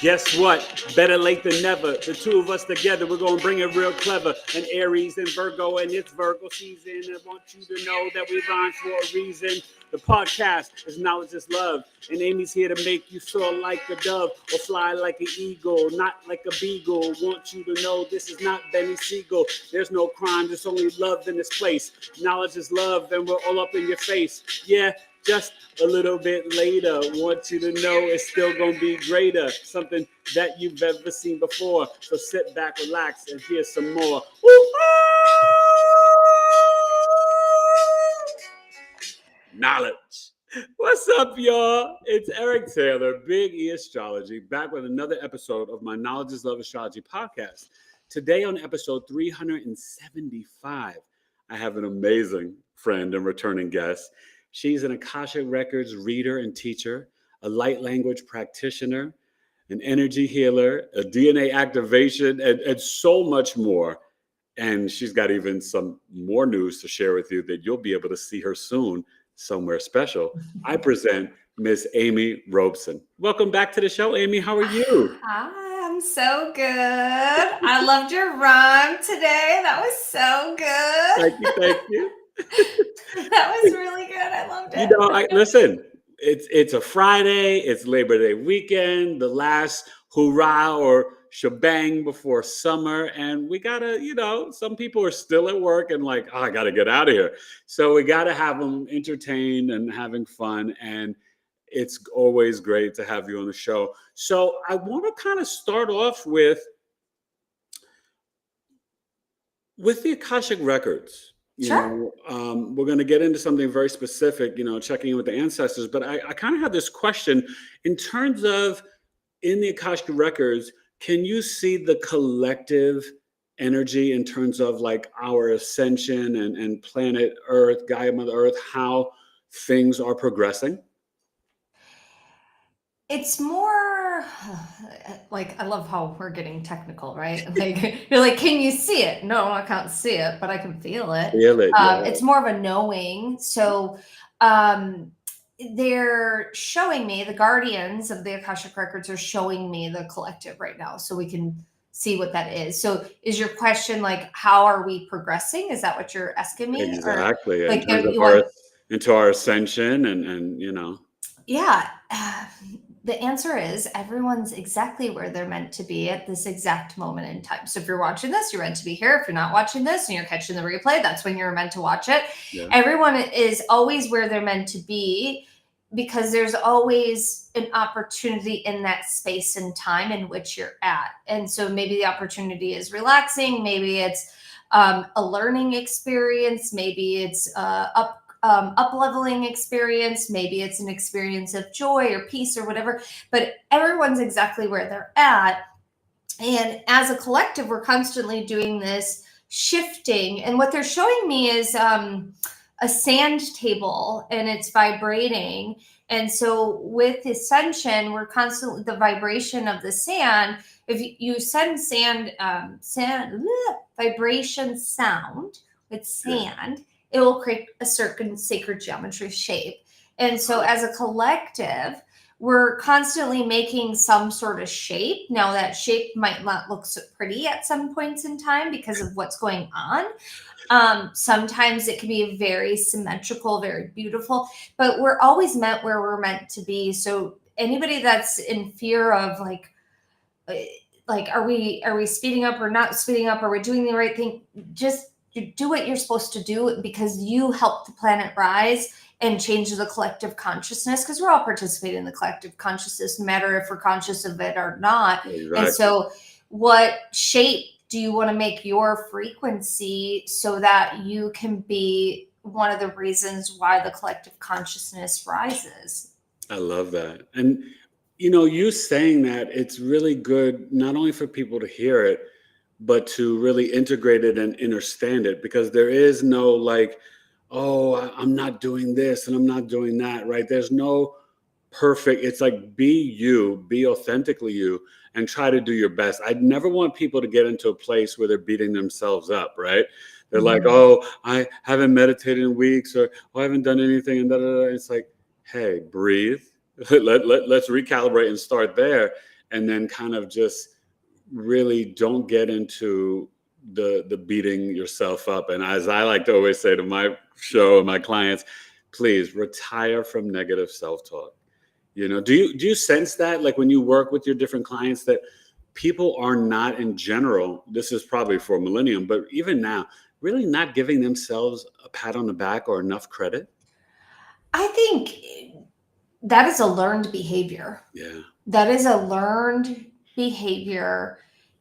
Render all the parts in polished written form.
Guess what? Better late than never. The two of us together, we're going to bring it real clever. And Aries and Virgo, and it's Virgo season. I want you to know that we rhyme for a reason. The podcast is Knowledge is Love. And Amy's here to make you soar like a dove or fly like an eagle, not like a beagle. Want you to know this is not Benny Siegel. There's no crime, there's only love in this place. Knowledge is love, and we're all up in your face. Yeah. Just a little bit later, want you to know it's still going to be greater, something that you've ever seen before. So sit back, relax, and hear some more. Knowledge. What's up, y'all? It's Eric Taylor, Big E Astrology, back with another episode of my Knowledge is Love Astrology podcast. Today on episode 375, I have an amazing friend and returning guest. She's an Akashic Records reader and teacher, a light language practitioner, an energy healer, a DNA activation, and so much more. And she's got even some more news to share with you that you'll be able to see her soon somewhere special. I present Miss Amy Robeson. Welcome back to the show, Amy. How are you? Hi, I'm so good. I loved your rhyme today. That was so good. Thank you. That was really good. I loved it. You know, listen, it's a Friday, it's Labor Day weekend, the last hurrah or shebang before summer. And we gotta, some people are still at work and like, I gotta get out of here. So we gotta have them entertained and having fun. And it's always great to have you on the show. So I want to kind of start off with the Akashic Records. Sure. We're going to get into something very specific, checking in with the ancestors. But I kind of have this question in terms of in the Akashic Records, can you see the collective energy in terms of like our ascension and planet Earth, Gaia Mother Earth, how things are progressing? It's more like, I love how we're getting technical, right? Like, you're like, can you see it? No, I can't see it, but I can feel it. Yeah. It's more of a knowing. So they're showing me, the guardians of the Akashic Records are showing me the collective right now. So we can see what that is. So is your question like, how are we progressing? Is that what you're asking me? Exactly. Or, like, into our ascension and Yeah. The answer is everyone's exactly where they're meant to be at this exact moment in time. So if you're watching this, you're meant to be here. If you're not watching this and you're catching the replay, that's when you're meant to watch it. Yeah. Everyone is always where they're meant to be because there's always an opportunity in that space and time in which you're at. And so maybe the opportunity is relaxing. Maybe it's a learning experience. Maybe it's up-leveling experience. Maybe it's an experience of joy or peace or whatever, but everyone's exactly where they're at. And as a collective, we're constantly doing this shifting. And what they're showing me is a sand table and it's vibrating. And so with ascension, we're constantly, the vibration of the sand, if you send vibration sound with sand, it will create a certain sacred geometry shape. And so as a collective, we're constantly making some sort of shape. Now that shape might not look so pretty at some points in time because of what's going on. Sometimes it can be very symmetrical, very beautiful, but we're always meant where we're meant to be. So anybody that's in fear of like, are we speeding up or not speeding up? Are we doing the right thing? Just you do what you're supposed to do because you help the planet rise and change the collective consciousness, because we're all participating in the collective consciousness, no matter if we're conscious of it or not. Exactly. And so what shape do you want to make your frequency so that you can be one of the reasons why the collective consciousness rises? I love that. And, you saying that, it's really good, not only for people to hear it, but to really integrate it and understand it, because there is no like, oh, I'm not doing this and I'm not doing that, right? There's no perfect, it's like be you, be authentically you, and try to do your best. I'd never want people to get into a place where they're beating themselves up, right? They're like, oh, I haven't meditated in weeks, or oh, I haven't done anything, and da, da, da. It's like, hey, breathe. Let's recalibrate and start there. and then kind of just really don't get into the beating yourself up. And as I like to always say to my show and my clients, please retire from negative self-talk. Do you sense that, like, when you work with your different clients, that people are not, in general, this is probably for millennium, but even now, really not giving themselves a pat on the back or enough credit? I think that is a learned behavior. Yeah. That is a learned behavior.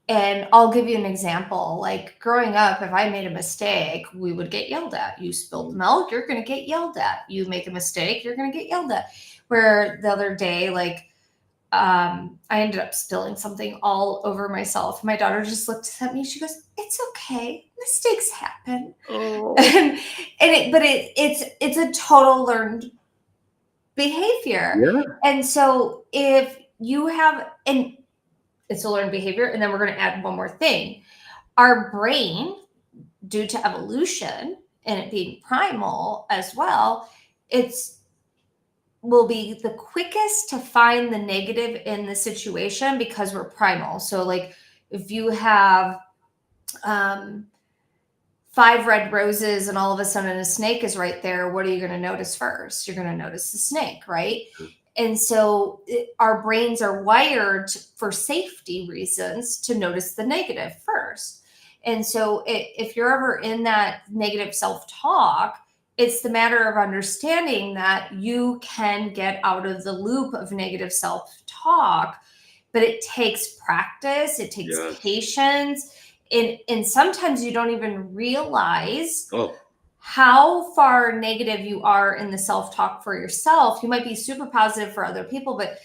And I'll give you an example. Like growing up, if I made a mistake, we would get yelled at. You spilled milk, you're going to get yelled at. You make a mistake, you're going to get yelled at. Where the other day, like, I ended up spilling something all over myself. My daughter just looked at me. She goes, "It's okay. Mistakes happen." Oh. But it's a total learned behavior. Yeah. And so if you have, and it's a learned behavior, and then we're going to add one more thing. Our brain, due to evolution and it being primal as well, will be the quickest to find the negative in the situation because we're primal. So like if you have 5 red roses and all of a sudden a snake is right there, what are you going to notice first? You're going to notice the snake, right? And so our brains are wired for safety reasons to notice the negative first. And so if you're ever in that negative self-talk, it's the matter of understanding that you can get out of the loop of negative self-talk, but it takes practice, it takes patience, and sometimes you don't even realize how far negative you are in the self-talk for yourself. You might be super positive for other people, but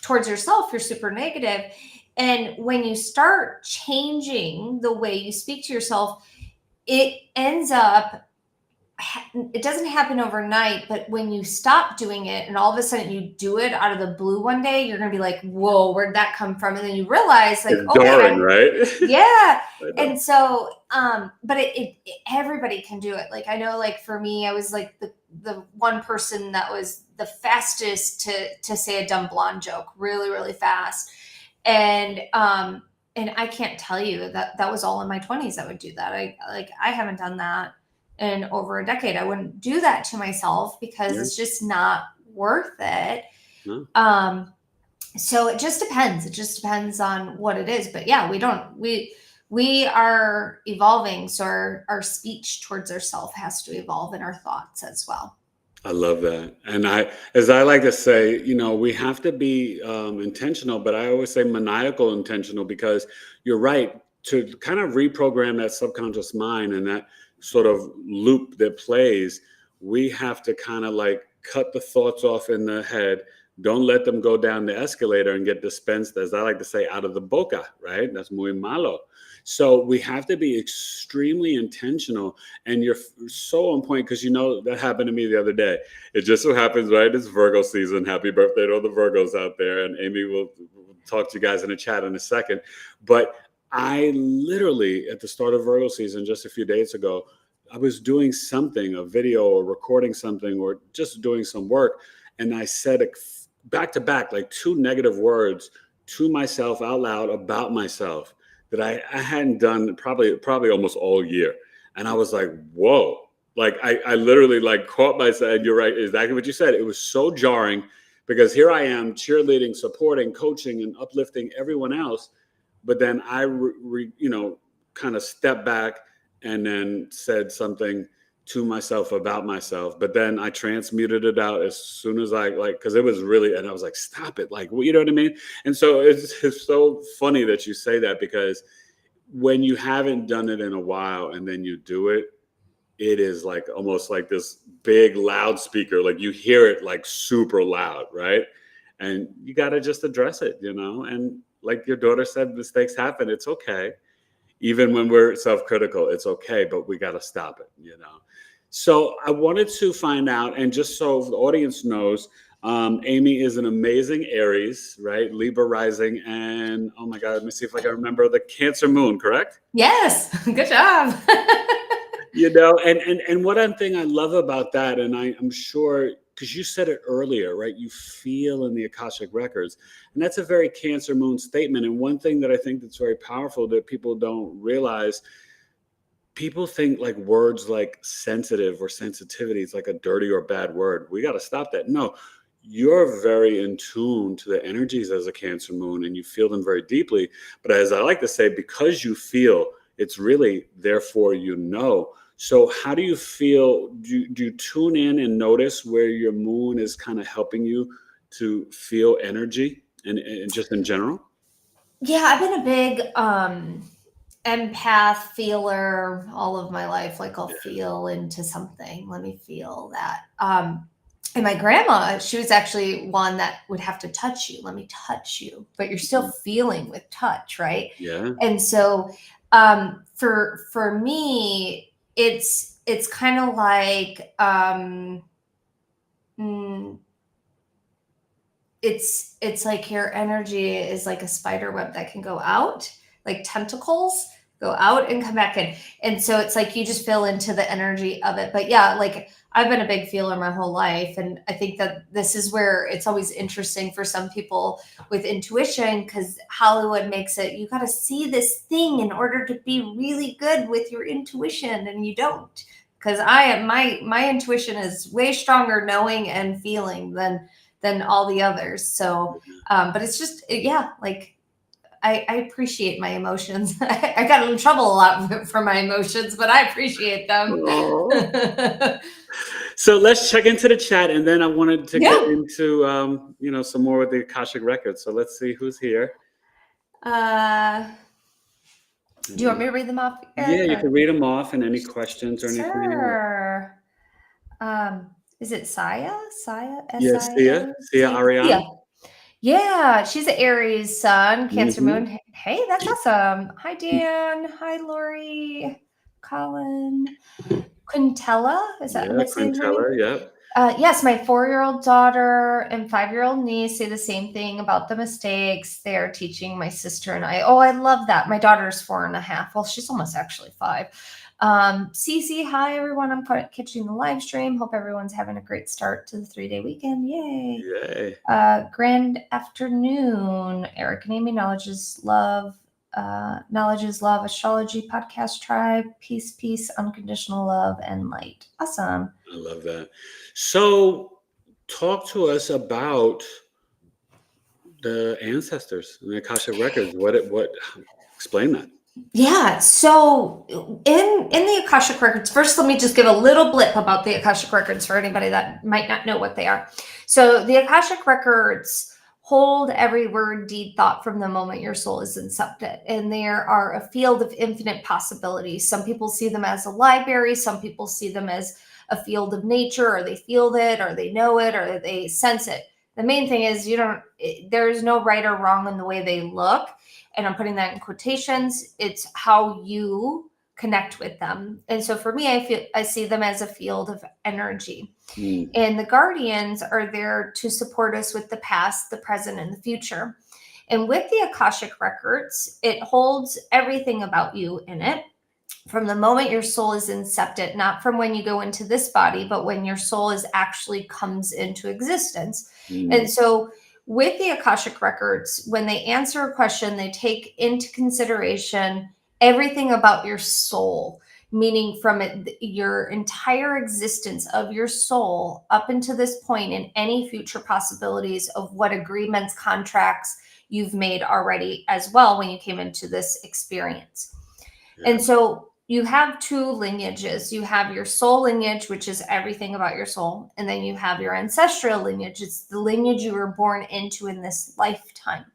towards yourself, you're super negative. And when you start changing the way you speak to yourself, it doesn't happen overnight, but when you stop doing it and all of a sudden you do it out of the blue one day, you're going to be like, whoa, where'd that come from? And then you realize, like, it's jarring, right? Yeah. And so, but everybody can do it. Like, I know, like for me, I was like the one person that was the fastest to say a dumb blonde joke really, really fast. And I can't tell you that was all in my 20s. I would do that. I haven't done that in over a decade. I wouldn't do that to myself because it's just not worth it. So it just depends. It just depends on what it is. But yeah, we are evolving. So our speech towards ourselves has to evolve, and our thoughts as well. I love that. And as I like to say, we have to be intentional, but I always say maniacal intentional, because you're right, to kind of reprogram that subconscious mind and that sort of loop that plays, we have to kind of like cut the thoughts off in the head. Don't let them go down the escalator and get dispensed, as I like to say, out of the boca, right? That's muy malo. So we have to be extremely intentional. And you're so on point, because that happened to me the other day. It just so happens, right? It's Virgo season. Happy birthday to all the Virgos out there. And Amy will talk to you guys in the chat in a second. But I literally, at the start of Virgo season, just a few days ago, I was doing something, a video or recording something or just doing some work. And I said back to back, like 2 negative words to myself out loud about myself that I hadn't done probably almost all year. And I was like, whoa, like I literally like caught myself. And you're right, exactly what you said. It was so jarring, because here I am cheerleading, supporting, coaching, and uplifting everyone else. But then I, kind of stepped back and then said something to myself about myself. But then I transmuted it out as soon as because it was really, and I was like, stop it. Like, you know what I mean? And so it's so funny that you say that, because when you haven't done it in a while and then you do it, it is like almost like this big loudspeaker. Like you hear it like super loud, right? And you got to just address it, and like your daughter said, mistakes happen. It's okay. Even when we're self-critical, it's okay, but we got to stop it, So I wanted to find out, and just so the audience knows, Amy is an amazing Aries, right? Libra rising, and oh my God, let me see if I can remember the Cancer moon, correct? Yes, good job. And one thing I love about that, and I'm sure because you said it earlier, right? You feel in the Akashic Records. And that's a very Cancer moon statement. And one thing that I think that's very powerful that people don't realize, people think like words like sensitive or sensitivity is like a dirty or bad word. We got to stop that. No, you're very in tune to the energies as a Cancer moon and you feel them very deeply. But as I like to say, because you feel, it's really therefore you know. So how do you feel? Do you tune in and notice where your moon is kind of helping you to feel energy and just in general? Yeah, I've been a big empath feeler all of my life. Like I'll feel into something. Let me feel that. And my grandma, she was actually one that would have to touch you. Let me touch you, but you're still feeling with touch, right? Yeah. And so for me, it's kind of like it's like your energy is like a spider web that can go out, like tentacles go out and come back in. And so it's like you just feel into the energy of it. But yeah, like I've been a big feeler my whole life. And I think that this is where it's always interesting for some people with intuition, because Hollywood makes it, you got to see this thing in order to be really good with your intuition. And you don't, because my intuition is way stronger knowing and feeling than all the others. So, but it's just, yeah, like I appreciate my emotions. I got in trouble a lot for my emotions, but I appreciate them. So let's check into the chat, and then I wanted to get into some more with the Akashic Records. So let's see who's here. Do you want me to read them off, Eric? Yeah, you can read them off, and any questions or anything. Sure. Is it Saya? Saya? Yes, Sia Ariana. Yeah, she's an Aries sun, Cancer moon. Hey, that's awesome. Hi, Dan. Hi, Lori. Colin. Quintella? Is that Quintella, yep. Yes, my 4-year-old daughter and 5-year-old niece say the same thing about the mistakes they are teaching my sister and I. Oh, I love that. My daughter's 4.5. Well, she's almost actually 5. Cece, hi everyone. I'm catching the live stream. Hope everyone's having a great start to the 3-day weekend. Yay. Yay. Grand afternoon, Eric and Amy. Knowledge is love. Astrology podcast tribe. Peace, unconditional love, and light. Awesome. I love that. So talk to us about the ancestors and the Akashic Records. What explain that. Yeah. So in the Akashic Records, first, let me just give a little blip about the Akashic Records for anybody that might not know what they are. So the Akashic Records hold every word, deed, thought from the moment your soul is incepted. And there are a field of infinite possibilities. Some people see them as a library. Some people see them as a field of nature, or they feel it, or they know it, or they sense it. The main thing is there's no right or wrong in the way they look. And I'm putting that in quotations. It's how you connect with them. And so for me, I see them as a field of energy. And the guardians are there to support us with the past, the present, and the future. And with the Akashic Records, it holds everything about you in it from the moment your soul is incepted, not from when you go into this body, but when your soul actually comes into existence. And so with the Akashic Records, when they answer a question, they take into consideration everything about your soul, meaning from your entire existence of your soul up until this point, and any future possibilities of what agreements, contracts you've made already as well when you came into this experience. And so you have 2 lineages. You have your soul lineage, which is everything about your soul. And then you have your ancestral lineage. It's the lineage you were born into in this lifetime.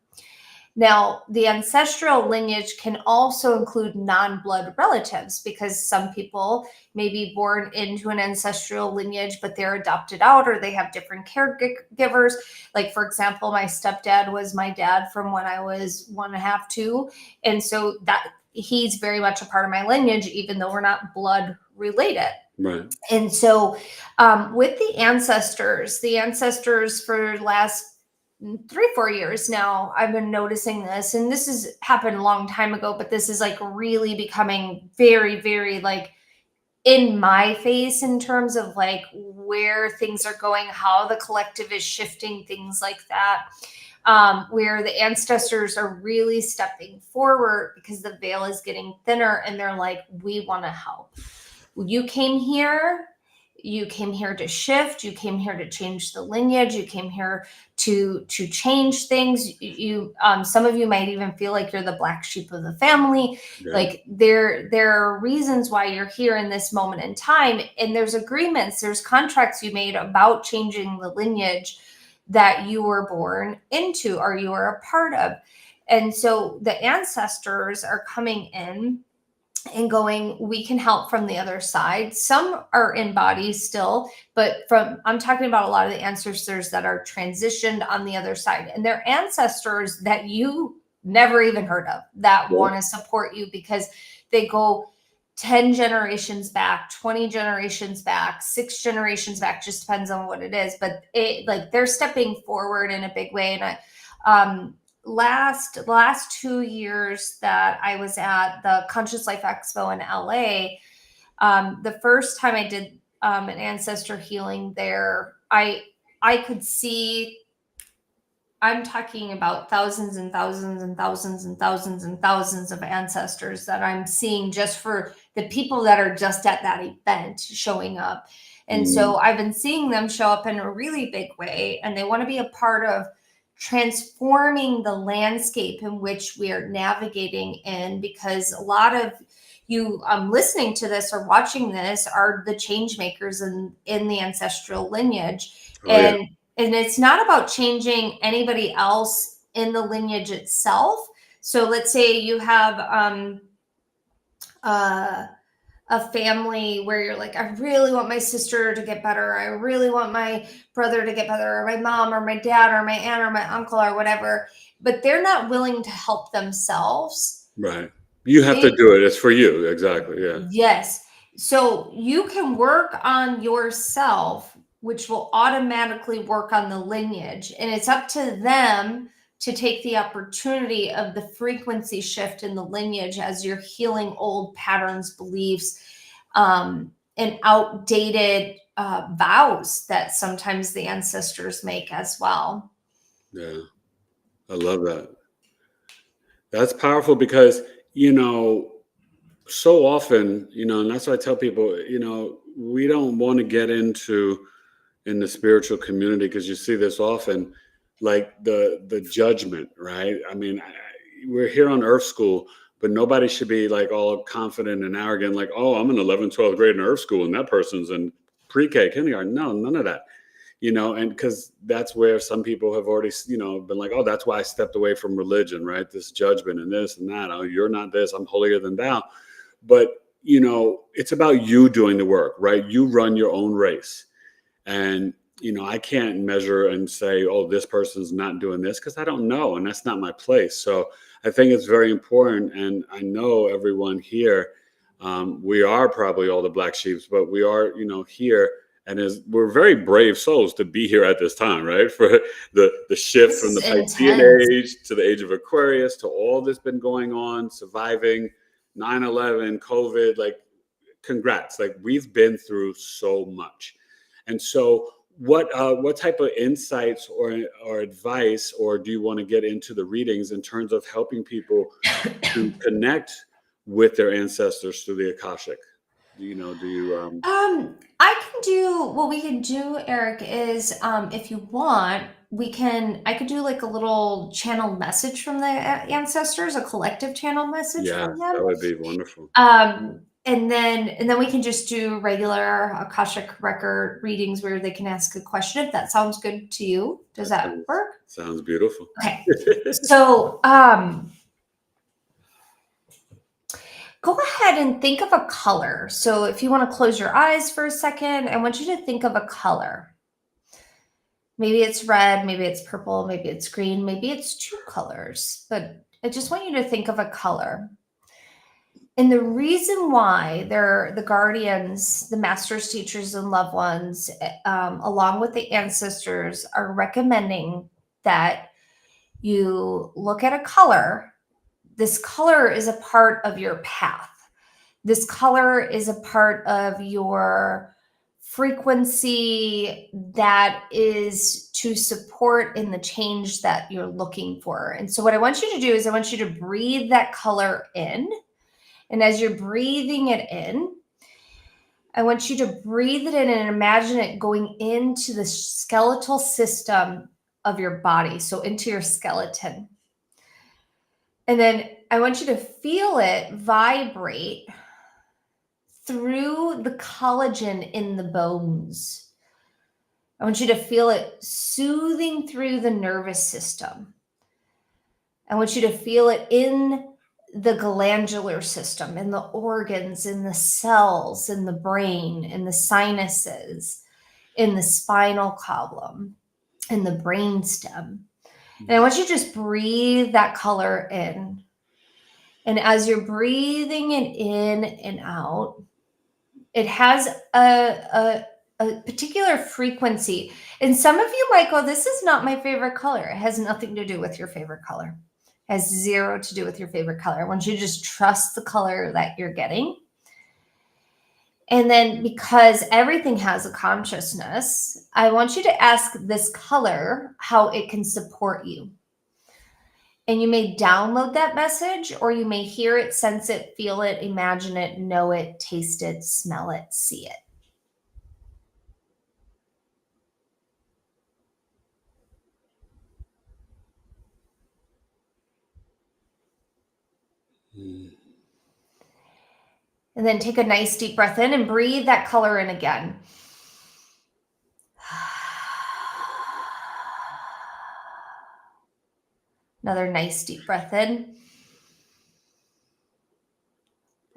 Now, the ancestral lineage can also include non-blood relatives, because some people may be born into an ancestral lineage, but they're adopted out, or they have different caregivers. Like, for example, my stepdad was my dad from when I was 1.5, 2. And so that he's very much a part of my lineage, even though we're not blood related. Right. And so with the ancestors for the last 3-4 years now, I've been noticing this, and this has happened a long time ago, but this is like really becoming very, very like in my face in terms of like where things are going, how the collective is shifting, things like that. Where the ancestors are really stepping forward because the veil is getting thinner and they're like, we want to help. You came here to shift, you came here to change the lineage, you came here to change things. You some of you might even feel like you're the black sheep of the family. Yeah. Like there are reasons why you're here in this moment in time, and there's agreements, there's contracts you made about changing the lineage that you were born into or you are a part of. And so the ancestors are coming in and going, we can help from the other side. Some are in bodies still, but I'm talking about a lot of the ancestors that are transitioned on the other side, and they're ancestors that you never even heard of that want to support you because they go 10 generations back, 20 generations back, 6 generations back, just depends on what it is. But like they're stepping forward in a big way. And I, last 2 years that I was at the Conscious Life Expo in LA, the first time I did an ancestor healing there, I could see, I'm talking about thousands and thousands and thousands and thousands and thousands of ancestors that I'm seeing just for the people that are just at that event showing up. And so I've been seeing them show up in a really big way, and they want to be a part of transforming the landscape in which we are navigating in, because a lot of you listening to this or watching this are the change makers in the ancestral lineage. And it's not about changing anybody else in the lineage itself. So let's say you have a family where you're like, I really want my sister to get better. I really want my brother to get better, or my mom or my dad or my aunt or my uncle or whatever, but they're not willing to help themselves. Right. You have to do it. It's for you. Exactly. Yeah. Yes. So you can work on yourself, which will automatically work on the lineage. And it's up to them to take the opportunity of the frequency shift in the lineage as you're healing old patterns, beliefs, and outdated vows that sometimes the ancestors make as well. Yeah. I love that. That's powerful because, so often, and that's why I tell people, we don't want to get in the spiritual community, because you see this often, like the judgment, right? I mean, we're here on Earth School, but nobody should be like all confident and arrogant, like, oh, I'm in 11th, 12th grade in Earth School and that person's in pre-K, kindergarten. No, none of that. And because that's where some people have already, been like, oh, that's why I stepped away from religion, right? This judgment and this and that. Oh, you're not this, I'm holier than thou. But, it's about you doing the work, right? You run your own race. And, I can't measure and say, oh, this person's not doing this, because I don't know. And that's not my place. So I think it's very important. And I know everyone here, we are probably all the black sheeps, but we are, here. And we're very brave souls to be here at this time, right? For the shift from the Piscean age to the age of Aquarius to all that's been going on, surviving 9/11, COVID, like, congrats. Like, we've been through so much. And so what type of insights or advice, or do you want to get into the readings in terms of helping people to connect with their ancestors through the Akashic? I can do, what we can do, Eric, is if you want, I could do like a little channel message from the ancestors, a collective channel message from them. That would be wonderful. And then we can just do regular Akashic record readings where they can ask a question, if that sounds good to you. Does that work? Sounds beautiful. Okay. So go ahead and think of a color. So if you want to close your eyes for a second, I want you to think of a color. Maybe it's red, maybe it's purple, maybe it's green, maybe it's 2 colors, but I just want you to think of a color. And the reason why they're the guardians, the masters, teachers, and loved ones, along with the ancestors, are recommending that you look at a color. This color is a part of your path. This color is a part of your frequency that is to support in the change that you're looking for. And so what I want you to do is I want you to breathe that color in. And as you're breathing it in, I want you to breathe it in and imagine it going into the skeletal system of your body, so into your skeleton. And then I want you to feel it vibrate through the collagen in the bones. I want you to feel it soothing through the nervous system. I want you to feel it in the glandular system, in the organs, in the cells, in the brain, in the sinuses, in the spinal column, in the brainstem. And I want you to just breathe that color in. And as you're breathing it in and out, it has a particular frequency. And some of you might go, this is not my favorite color. It has nothing to do with your favorite color. It has zero to do with your favorite color. I want you to just trust the color that you're getting. And then because everything has a consciousness, I want you to ask this color how it can support you. And you may download that message, or you may hear it, sense it, feel it, imagine it, know it, taste it, smell it, see it. And then take a nice deep breath in and breathe that color in again. Another nice deep breath in.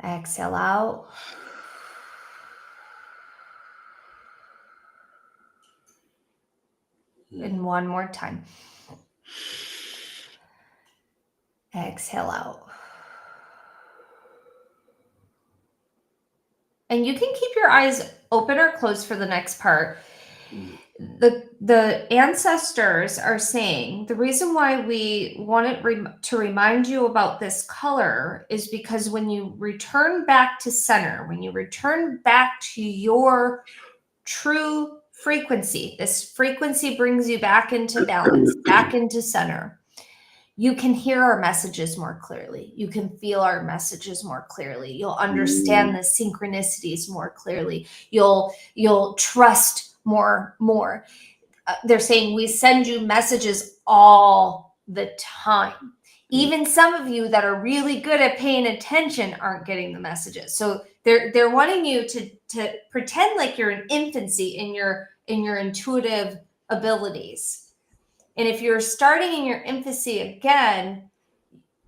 Exhale out. And one more time. Exhale out. And you can keep your eyes open or closed for the next part. The ancestors are saying the reason why we wanted to remind you about this color is because when you return back to center, when you return back to your true frequency, this frequency brings you back into balance, back into center. You can hear our messages more clearly. You can feel our messages more clearly. You'll understand the synchronicities more clearly. You'll trust more. They're saying we send you messages all the time. Even some of you that are really good at paying attention aren't getting the messages. So they're wanting you to pretend like you're in infancy in your intuitive abilities. And if you're starting in your infancy again,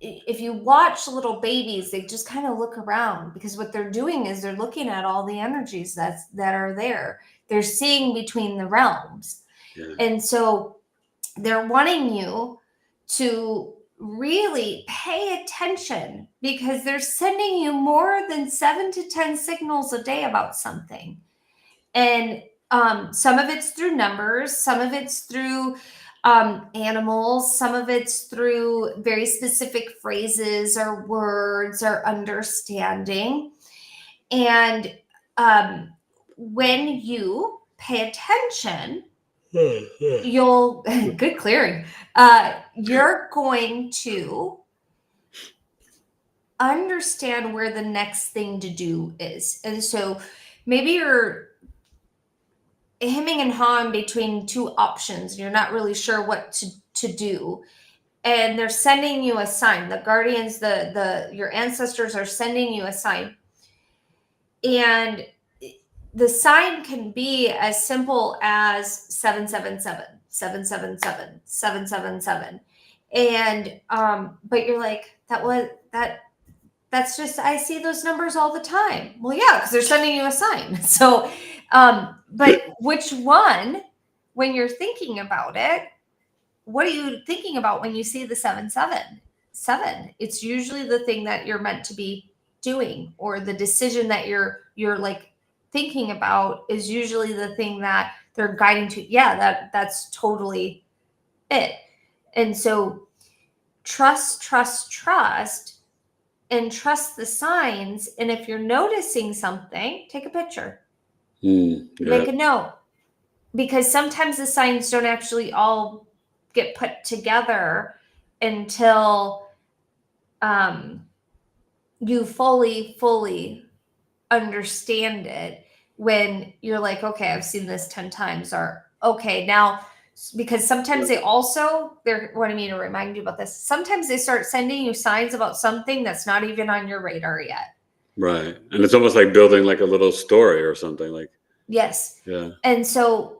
if you watch little babies, they just kind of look around, because what they're doing is they're looking at all the energies that are there. They're seeing between the realms. Yeah. And so they're wanting you to really pay attention, because they're sending you more than 7 to 10 signals a day about something. And some of it's through numbers, some of it's through animals, some of it's through very specific phrases or words or understanding. And when you pay attention, you'll good clearing. You're going to understand where the next thing to do is. And so maybe you're hemming and hawing between two options. You're not really sure what to do. And they're sending you a sign. The guardians, your ancestors are sending you a sign. And the sign can be as simple as 777, 777, 777. And but you're like, that's just, I see those numbers all the time. Well, yeah, because they're sending you a sign. So but which one, when you're thinking about it, what are you thinking about when you see the 777? It's usually the thing that you're meant to be doing, or the decision that you're like thinking about is usually the thing that they're guiding to. Yeah, that's totally it. And so trust and trust the signs. And if you're noticing something, take a picture, make a note, because sometimes the signs don't actually all get put together until you fully understand it, when you're like, okay, I've seen this 10 times, or okay, now, because sometimes they're wanting me to remind you about this. Sometimes they start sending you signs about something that's not even on your radar yet. Right. And it's almost like building like a little story or something, like. Yes. Yeah. And so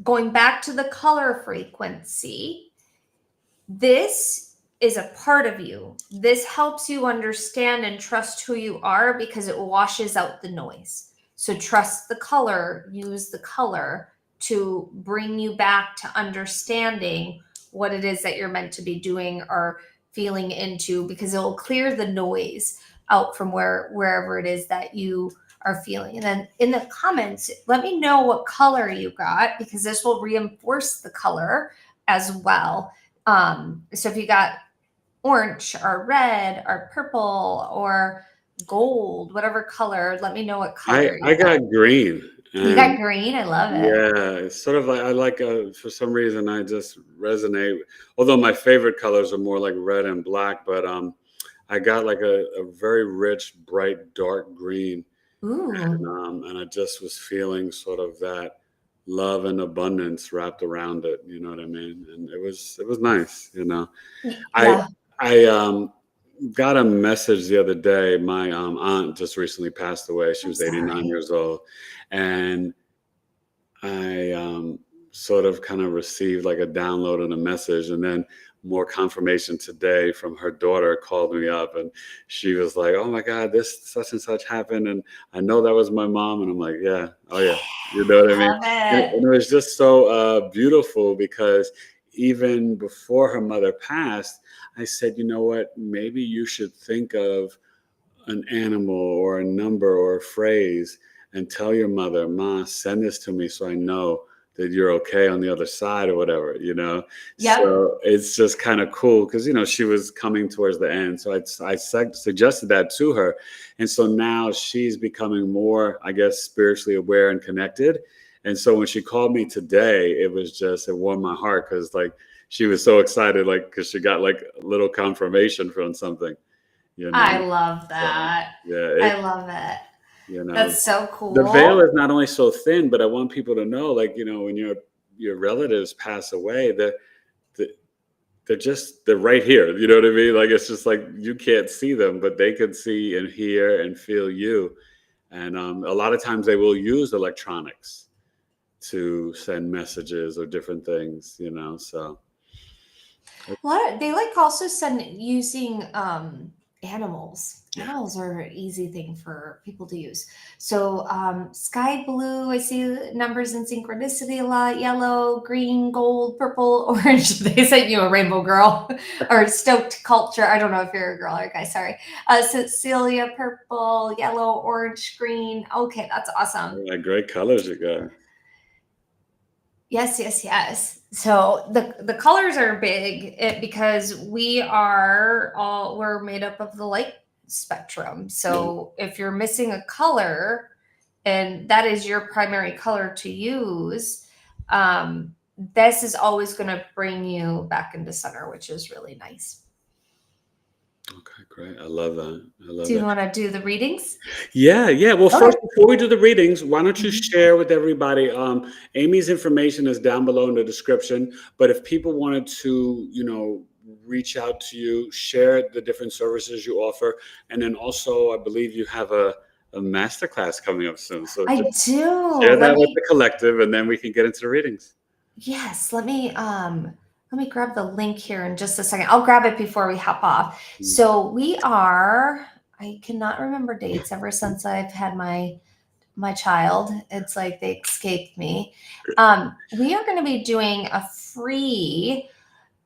going back to the color frequency, this is a part of you. This helps you understand and trust who you are, because it washes out the noise. So trust the color, use the color to bring you back to understanding what it is that you're meant to be doing or feeling into, because it will clear the noise out from wherever it is that you are feeling. And then in the comments, let me know what color you got, because this will reinforce the color as well. So if you got orange or red or purple or gold, whatever color, let me know what color I got green. You got green? I love it. Yeah, it's sort of like, I like, for some reason, I just resonate. Although my favorite colors are more like red and black, but I got like a very rich, bright, dark green. Ooh. And I just was feeling sort of that love and abundance wrapped around it. You know what I mean? And it was nice. You know, Yeah. I got a message the other day. My aunt just recently passed away. She was 89 years old, and I sort of kind of received like a download and a message, and then more confirmation today from her daughter called me up, and she was like, "Oh my God, this such and such happened, and I know that was my mom." And I'm like, "Yeah, oh yeah," you know what I mean? And it was just so beautiful, because even before her mother passed, I said, you know what, maybe you should think of an animal or a number or a phrase and tell your mother, "Ma, send this to me so I know that you're okay on the other side," or whatever, you know? Yep. So it's just kind of cool, because, you know, she was coming towards the end. So I suggested that to her. And so now she's becoming more, I guess, spiritually aware and connected. And so when she called me today, it warmed my heart, because like she was so excited, like, because she got like a little confirmation from something. You know? I love that. I love it. You know, that's so cool. The veil is not only so thin, but I want people to know, like, you know, when your relatives pass away, they're right here. You know what I mean? Like, it's just like you can't see them, but they can see and hear and feel you. And a lot of times they will use electronics to send messages or different things, you know. So they like also using animals. Animals are an easy thing for people to use. So sky blue, I see numbers in synchronicity a lot. Yellow, green, gold, purple, orange. They sent you a rainbow girl or stoked culture. I don't know if you're a girl or a guy, sorry. Cecilia, purple, yellow, orange, green. Okay, that's awesome. Yeah, great colors you got. Yes. So the colors are big, because we're made up of the light spectrum. So if you're missing a color and that is your primary color to use, this is always going to bring you back into center, which is really nice. Okay, great. I love that. Do you want to do the readings? Yeah. Well, first, before we do the readings, why don't you share with everybody? Amy's information is down below in the description. But if people wanted to, you know, reach out to you, share the different services you offer, and then also, I believe you have a masterclass coming up soon. So I do. Share that with the collective, and then we can get into the readings. Yes. Let me grab the link here in just a second. I'll grab it before we hop off. So I cannot remember dates ever since I've had my child. It's like they escaped me. We are going to be doing a free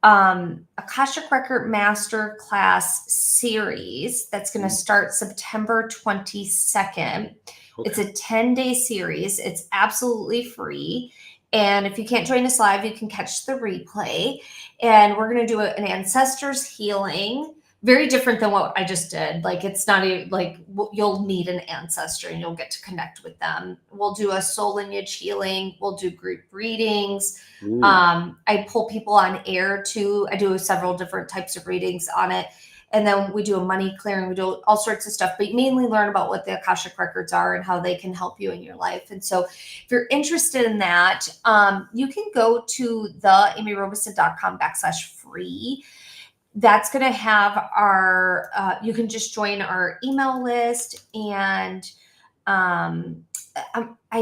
Akashic Record Master Class series that's going to start September 22nd. Okay. It's a 10-day series. It's absolutely free. And if you can't join us live, you can catch the replay. And we're going to do an ancestors healing very different than what I just did. Like, it's not even like you'll meet an ancestor and you'll get to connect with them. We'll do a soul lineage healing. We'll do group readings. I pull people on air too. I do several different types of readings on it. And then we do a money clearing. We do all sorts of stuff, but mainly learn about what the Akashic Records are and how they can help you in your life. And so if you're interested in that, you can go to theamyrobeson.com/free. That's going to have our, you can just join our email list. And I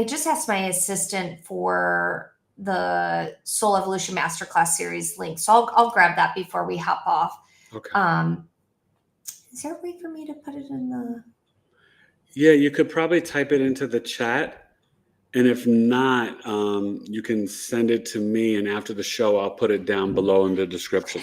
just asked my assistant for the Soul Evolution Masterclass series link. So I'll grab that before we hop off. Okay. Is there a way for me to put it in the... Yeah, you could probably type it into the chat. And if not, you can send it to me. And after the show, I'll put it down below in the description.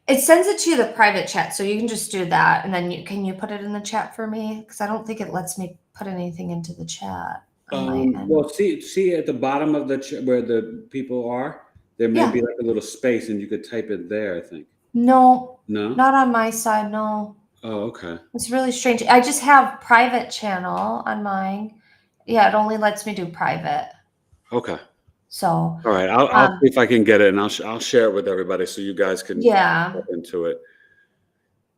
It sends it to the private chat. So you can just do that. And then can you put it in the chat for me? Because I don't think it lets me put anything into the chat. Well, see at the bottom of the where the people are, there may be like a little space and you could type it there, I think. No, No, not on my side. No. Oh, okay. It's really strange. I just have private channel on mine. Yeah, it only lets me do private. Okay. So. All right, I'll see if I can get it, and I'll share it with everybody so you guys can get into it.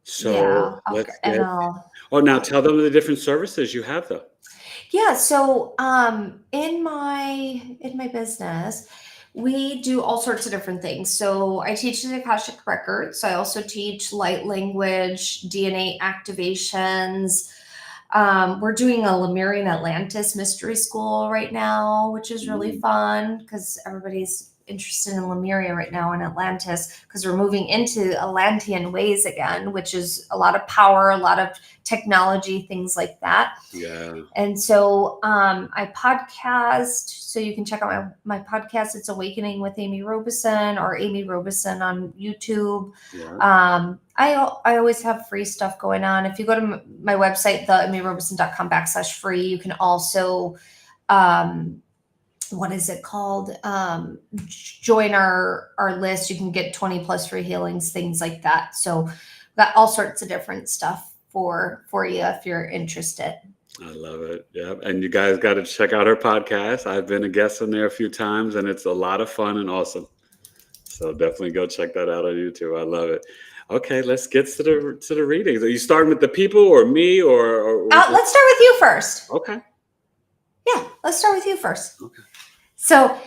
So let's get. Oh, now tell them the different services you have, though. Yeah. So in my business, we do all sorts of different things. So I teach the Akashic Records. I also teach light language, DNA activations. We're doing a Lemurian Atlantis mystery school right now, which is really fun because everybody's interested in Lemuria right now in Atlantis, because we're moving into Atlantean ways again, which is a lot of power, a lot of technology, things like that. Yeah. And so I podcast, so you can check out my podcast. It's Awakening with Amy Robeson, or Amy Robeson on YouTube. Yeah. I always have free stuff going on. If you go to my website, theamyrobeson.com/free, you can also what is it called? Join our list. You can get 20+ free healings, things like that. So got all sorts of different stuff for you if you're interested. I love it. Yeah. And you guys got to check out her podcast. I've been a guest on there a few times, and it's a lot of fun and awesome. So definitely go check that out on YouTube. I love it. Okay, let's get to the readings. Are you starting with the people or me or let's start with you first. Okay. Yeah, let's start with you first. Okay. So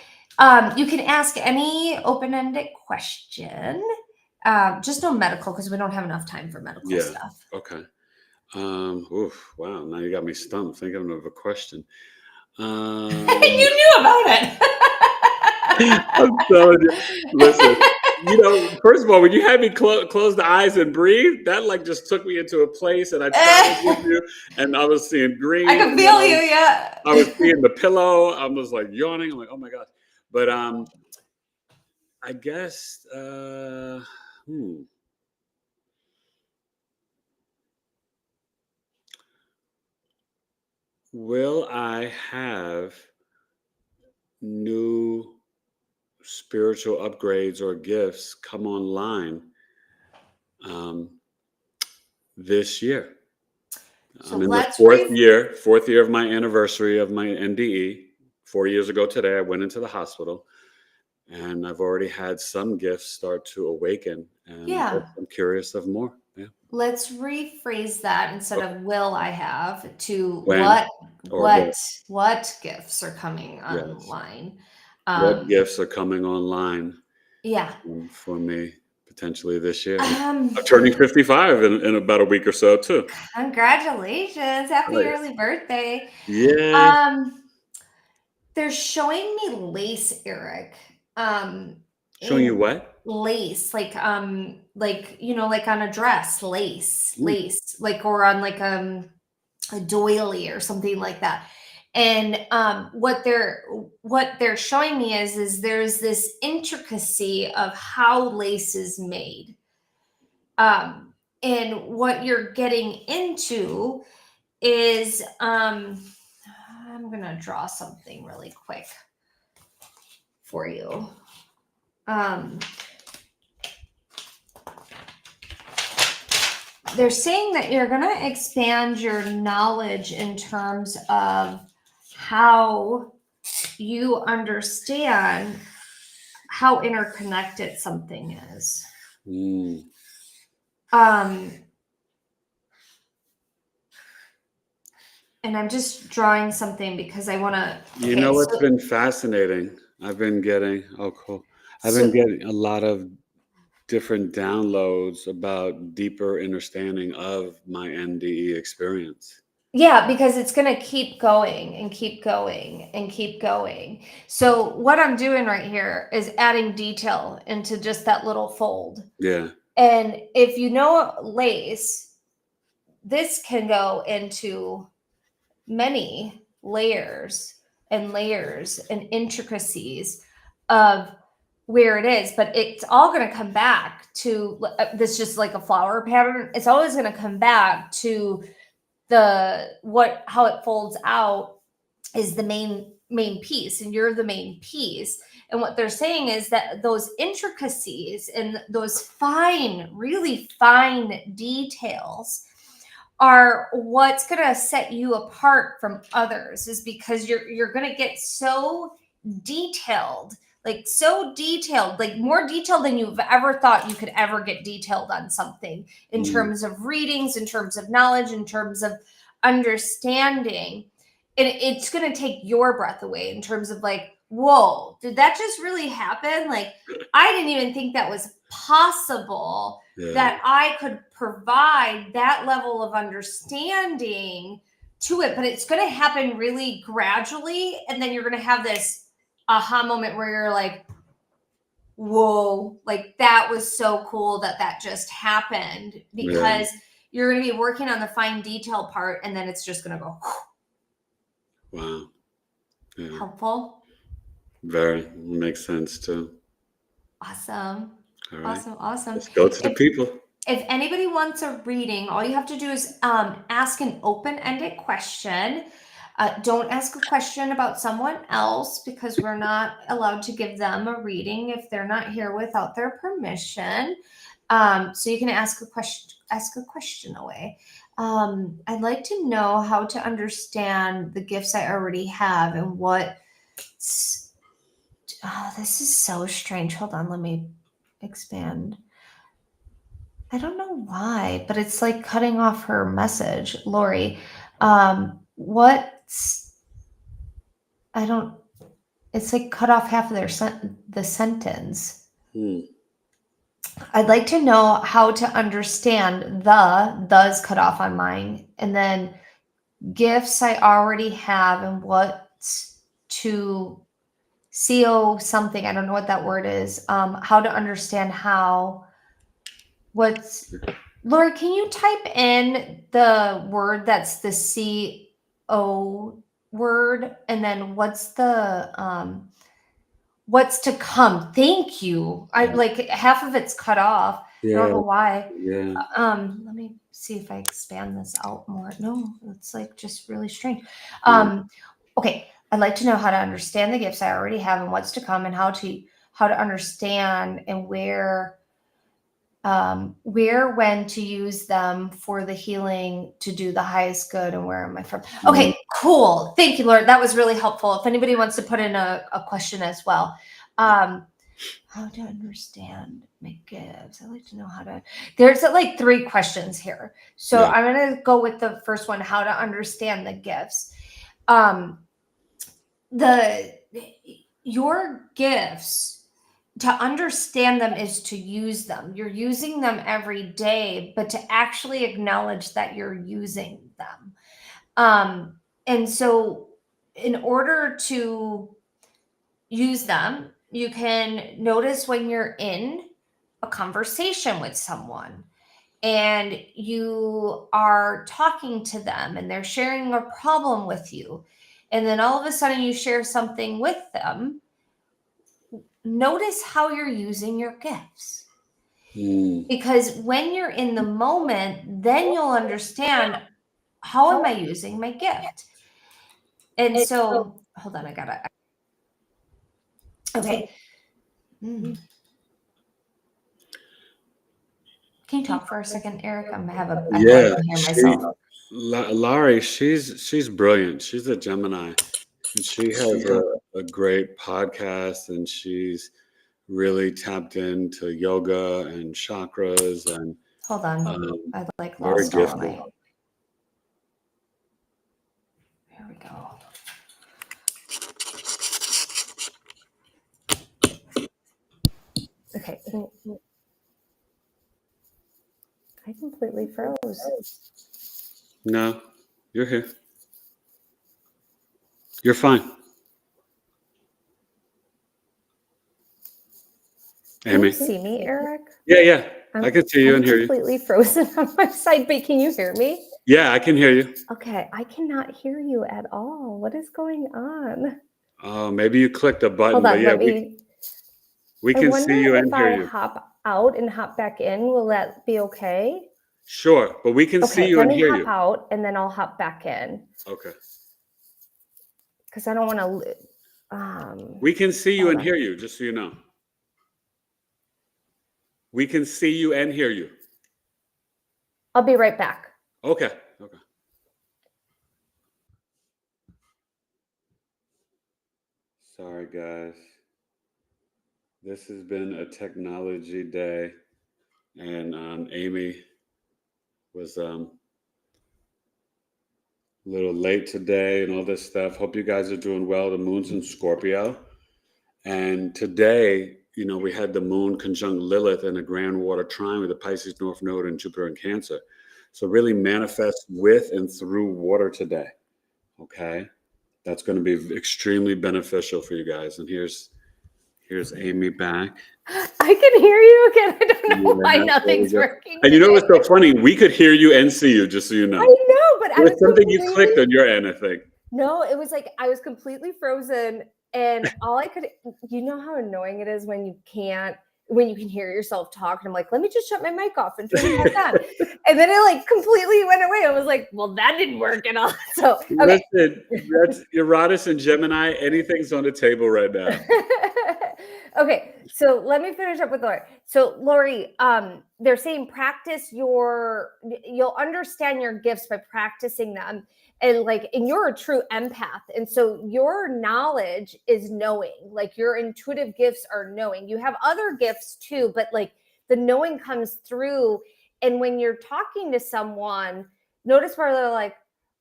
you can ask any open-ended question. Just no medical, because we don't have enough time for medical stuff. Okay. Wow, now you got me stumped thinking of a question. You knew about it. I'm telling you. Listen, first of all, when you had me close the eyes and breathe, that like just took me into a place, and I tried with you, and I was seeing green. I can feel you, yeah. I was seeing the pillow. I was like yawning. I'm like, oh my gosh. But I guess will I have new spiritual upgrades or gifts come online this year? So I'm in the fourth year of my anniversary of my NDE. 4 years ago today, I went into the hospital, and I've already had some gifts start to awaken, and I'm curious of more. Yeah. Let's rephrase that instead of will I have to what gifts are coming online. What gifts are coming online? Yeah. For me, potentially this year. I'm turning 55 in about a week or so too. Congratulations. Happy early birthday. Yeah. They're showing me lace, Eric. Showing you what? Lace, like on a dress, lace, like, or on like a doily or something like that. And what they're showing me is there's this intricacy of how lace is made. And what you're getting into is I'm gonna draw something really quick for you. they're saying that you're going to expand your knowledge in terms of how you understand how interconnected something is. And I'm just drawing something because I want to. You know what's been fascinating? I've been getting getting a lot of different downloads about deeper understanding of my NDE experience. Yeah, because it's going to keep going and keep going and keep going. So what I'm doing right here is adding detail into just that little fold. Yeah. And if you know lace, this can go into many layers and intricacies of where it is, but it's all going to come back to this, just like a flower pattern. It's always going to come back to how it folds out is the main piece, and you're the main piece. And what they're saying is that those intricacies and those really fine details are what's going to set you apart from others, is because you're going to get so detailed, like more detailed than you've ever thought you could ever get detailed on something, in terms of readings, in terms of knowledge, in terms of understanding. And it's going to take your breath away in terms of like, whoa, did that just really happen? Like, I didn't even think that was possible. Yeah. That I could provide that level of understanding to it, but it's going to happen really gradually. And then you're going to have this aha moment where you're like, whoa, like that was so cool that just happened, because you're going to be working on the fine detail part, and then it's just going to go. Wow. Yeah. Helpful? Very. Makes sense too. Awesome. All right. Awesome. Let's go to the people. If anybody wants a reading, all you have to do is ask an open-ended question. Don't ask a question about someone else, because we're not allowed to give them a reading if they're not here without their permission. So you can ask a question away. I'd like to know how to understand the gifts I already have and what. Oh, this is so strange. Hold on, let me expand. I don't know why, but it's like cutting off her message, Lori. It's like cut off half of the sentence. I'd like to know how to understand the's cut off on mine, and then gifts I already have and what to CO something. I don't know what that word is. How to understand Lori, can you type in the word that's the CO word, and then what's to come? Thank you. I like half of it's cut off. Yeah. I don't know why. Yeah. Let me see if I expand this out more. No, it's like just really strange. Okay. I'd like to know how to understand the gifts I already have and what's to come, and how to understand and where, when to use them for the healing to do the highest good, and where am I from? Okay, cool. Thank you, Lord. That was really helpful. If anybody wants to put in a question as well. How to understand my gifts. I'd like to know how to. There's like 3 questions here. So I'm going to go with the first one, how to understand the gifts. Your gifts, to understand them is to use them. You're using them every day, but to actually acknowledge that you're using them. And so in order to use them, you can notice when you're in a conversation with someone and you are talking to them and they're sharing a problem with you, and then all of a sudden you share something with them. Notice how you're using your gifts. Because when you're in the moment, then you'll understand, how am I using my gift? And so, hold on, okay. Can you talk for a second, Eric? I can Yeah, hear myself. Laurie, she's brilliant. She's a Gemini, and she has a great podcast, and she's really tapped into yoga and chakras, and Hold on. I very lost all of gifted. my. Here we go. Okay. I completely froze. No, you're here. You're fine. Can Amy. you see me, Eric? Yeah. I can see you and hear you. I'm completely frozen on my side, but can you hear me? Yeah, I can hear you. Okay, I cannot hear you at all. What is going on? Oh, maybe you clicked a button. Hold on, but yeah, let me. we can see you and if hear I you. hop out and hop back in, will that be okay? Sure, but we can see you and hear you. Let me hop out and then I'll hop back in. Okay. Because I don't want to. We can see you and hear you, just so you know. We can see you and hear you. I'll be right back. Okay. Sorry, guys. This has been a technology day, and Amy was a little late today and all this stuff. Hope you guys are doing well. The moon's in Scorpio, and today, we had the moon conjunct Lilith in a grand water trine with the Pisces North Node and Jupiter in Cancer. So really manifest with and through water today. Okay, that's going to be extremely beneficial for you guys. And here's Amy back. I can hear you again. I don't know why nothing's working. And you know what's so funny? We could hear you and see you, just so you know. I know, but it was something you clicked on your end, I think. No, it was like I was completely frozen, and all I could. You know how annoying it is when you can hear yourself talk, and I'm like, let me just shut my mic off and turn it back on. And then it completely went away. I was like, well, that didn't work at all. So okay. Listen, that's Uranus and Gemini. Anything's on the table right now. Okay, so let me finish up with Lori. So Lori, they're saying you'll understand your gifts by practicing them. And you're a true empath. And so your knowledge is knowing, your intuitive gifts are knowing. You have other gifts too, but the knowing comes through. And when you're talking to someone, notice where they're like,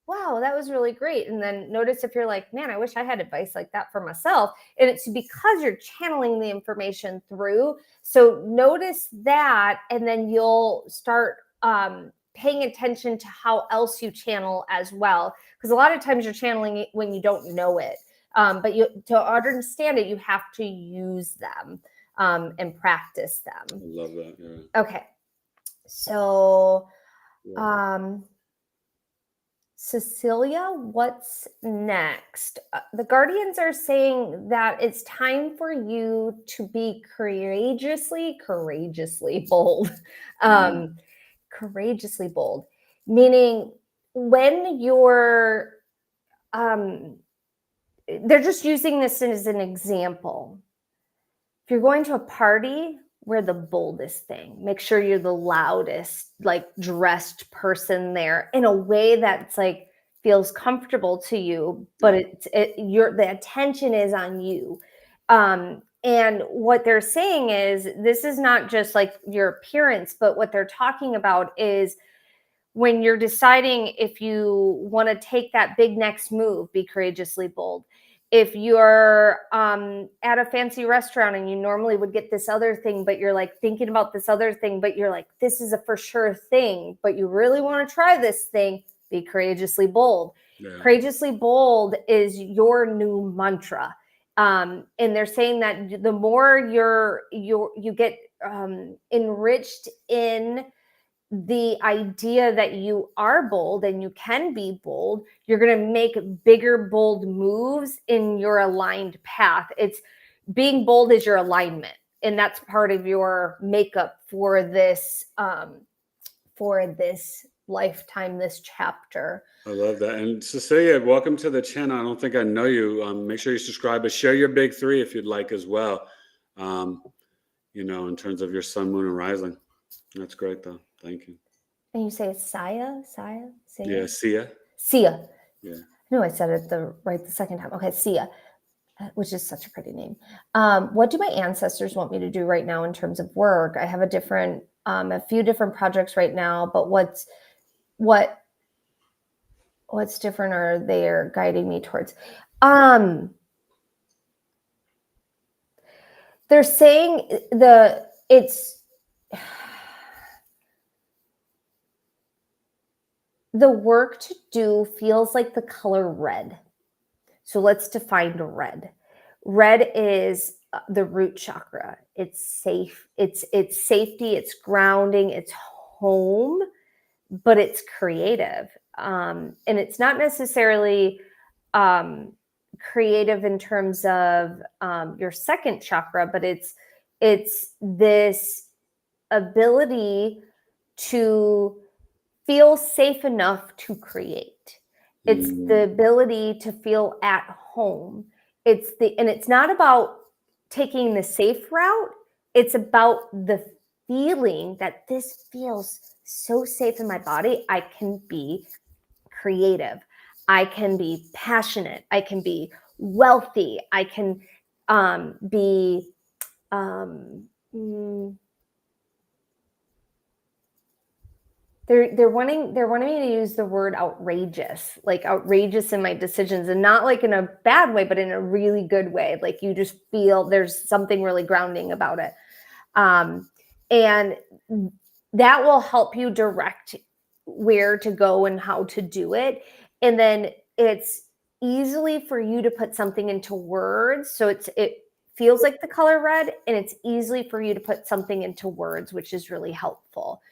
wow, that was really great. And then notice if you're like, man, I wish I had advice like that for myself. And it's because you're channeling the information through. So notice that, and then you'll start paying attention to how else you channel as well. Because a lot of times you're channeling it when you don't know it. But to understand it, you have to use them and practice them. I love that. Yeah. Okay. So, Cecilia, what's next? The Guardians are saying that it's time for you to be courageously bold. Courageously bold, meaning when you're, they're just using this as an example. If you're going to a party, wear the boldest thing. Make sure you're the loudest, dressed person there in a way that's feels comfortable to you, but the attention is on you. And what they're saying is this is not just your appearance, but what they're talking about is when you're deciding if you want to take that big next move, be courageously bold. If you're at a fancy restaurant and you normally would get this other thing, but you're thinking about this other thing, but you're this is a for sure thing, but you really want to try this thing, be courageously bold. Yeah. Courageously bold is your new mantra. And they're saying that the more you get enriched in the idea that you are bold and you can be bold, you're going to make bigger, bold moves in your aligned path. It's being bold is your alignment. And that's part of your makeup for this lifetime, this chapter. I love that. And Cecilia, welcome to the channel. I don't think I know you. Make sure you subscribe, but share your big three if you'd like as well. In terms of your sun, moon, and rising. That's great, though. Thank you. And you say it's Sia? Yeah, Sia. Sia. Yeah. No, I said it the second time. Okay, Sia, which is such a pretty name. What do my ancestors want me to do right now in terms of work? I have a few different projects right now, but what's different are they guiding me towards? They're saying the work to do feels like the color red. So let's define red. Red is the root chakra. It's safe. It's safety. It's grounding. It's home, but it's creative. And it's not necessarily creative in terms of your second chakra, but it's this ability to feel safe enough to create. It's the ability to feel at home. And it's not about taking the safe route. It's about the feeling that this feels so safe in my body. I can be creative. I can be passionate. I can be wealthy. I can be They're wanting me to use the word outrageous, like outrageous in my decisions, and not like in a bad way, but in a really good way. Like you just feel there's something really grounding about it. And that will help you direct where to go and how to do it. And then it's easily for you to put something into words. So it feels like the color red, and it's easily for you to put something into words, which is really helpful.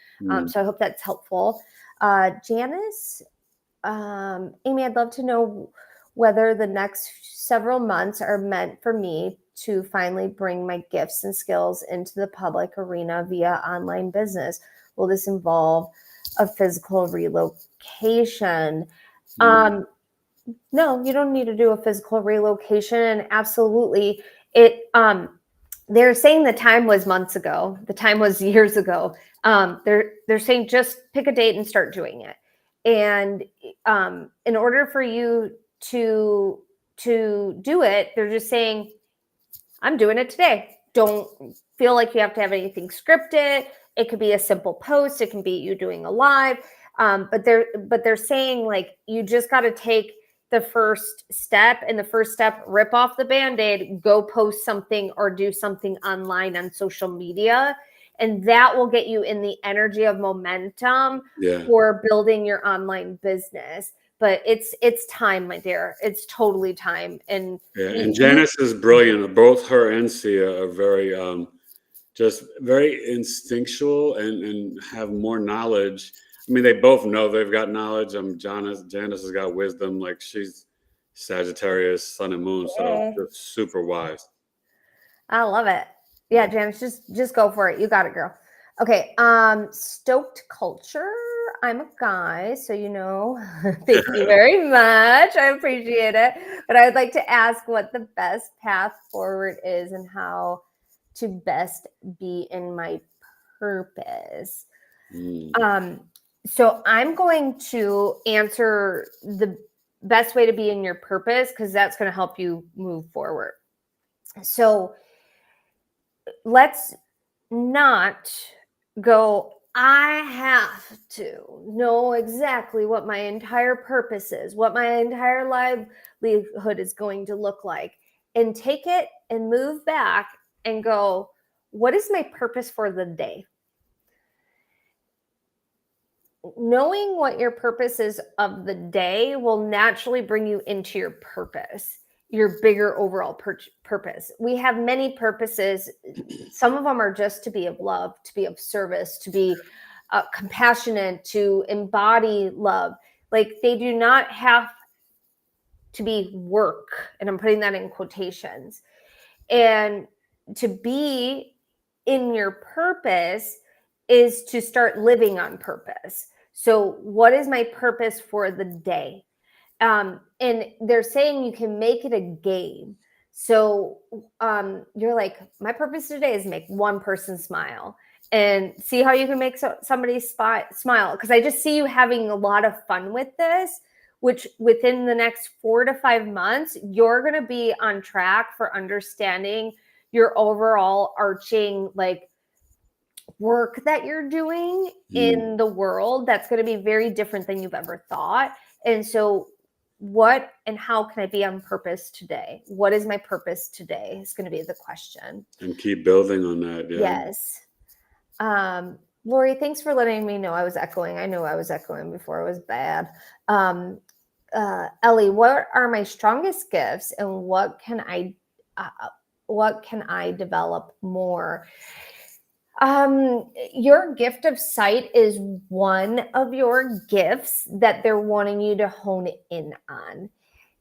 So I hope that's helpful. Janice, Amy, I'd love to know whether the next several months are meant for me to finally bring my gifts and skills into the public arena via online business. Will this involve a physical relocation? No, you don't need to do a physical relocation. And absolutely, they're saying the time was months ago. The time was years ago. They're saying just pick a date and start doing it. And in order for you to do it, they're just saying, I'm doing it today. Don't feel like you have to have anything scripted. It could be a simple post. It can be you doing a live. But they're saying like you just got to take the first step, and the first step, rip off the Band-Aid, go post something or do something online on social media. And that will get you in the energy of momentum for building your online business. But it's time, my dear. It's totally time. And Janice is brilliant. Both her and Sia are very just very instinctual and have more knowledge. I mean, they both know they've got knowledge. Janice has got wisdom. Like she's Sagittarius, Sun and Moon, so just super wise. I love it. Yeah, Janice, just go for it. You got it, girl. Okay. Stoked culture. I'm a guy, so thank you very much. I appreciate it. But I would like to ask what the best path forward is and how to best be in my purpose. So I'm going to answer the best way to be in your purpose, because that's going to help you move forward. So let's not go, I have to know exactly what my entire purpose is, what my entire livelihood is going to look like, and take it and move back and go, what is my purpose for the day? Knowing what your purpose is of the day will naturally bring you into your purpose, your bigger overall purpose. We have many purposes. Some of them are just to be of love, to be of service, to be compassionate, to embody love. Like they do not have to be work. And I'm putting that in quotations. And to be in your purpose is to start living on purpose. So what is my purpose for the day? And they're saying you can make it a game. So you're like, my purpose today is make one person smile. and see how you can make somebody smile. Because I just see you having a lot of fun with this, which within the next 4 to 5 months, you're going to be on track for understanding your overall arching like work that you're doing in the world. That's going to be very different than you've ever thought. And so what and how can I be on purpose today? What is my purpose today is going to be the question. And keep building on that. Yeah. Yes. Lori, thanks for letting me know I was echoing. I knew I was echoing before it was bad. Ellie, what are my strongest gifts and what can I develop more? Your gift of sight is one of your gifts that they're wanting you to hone in on.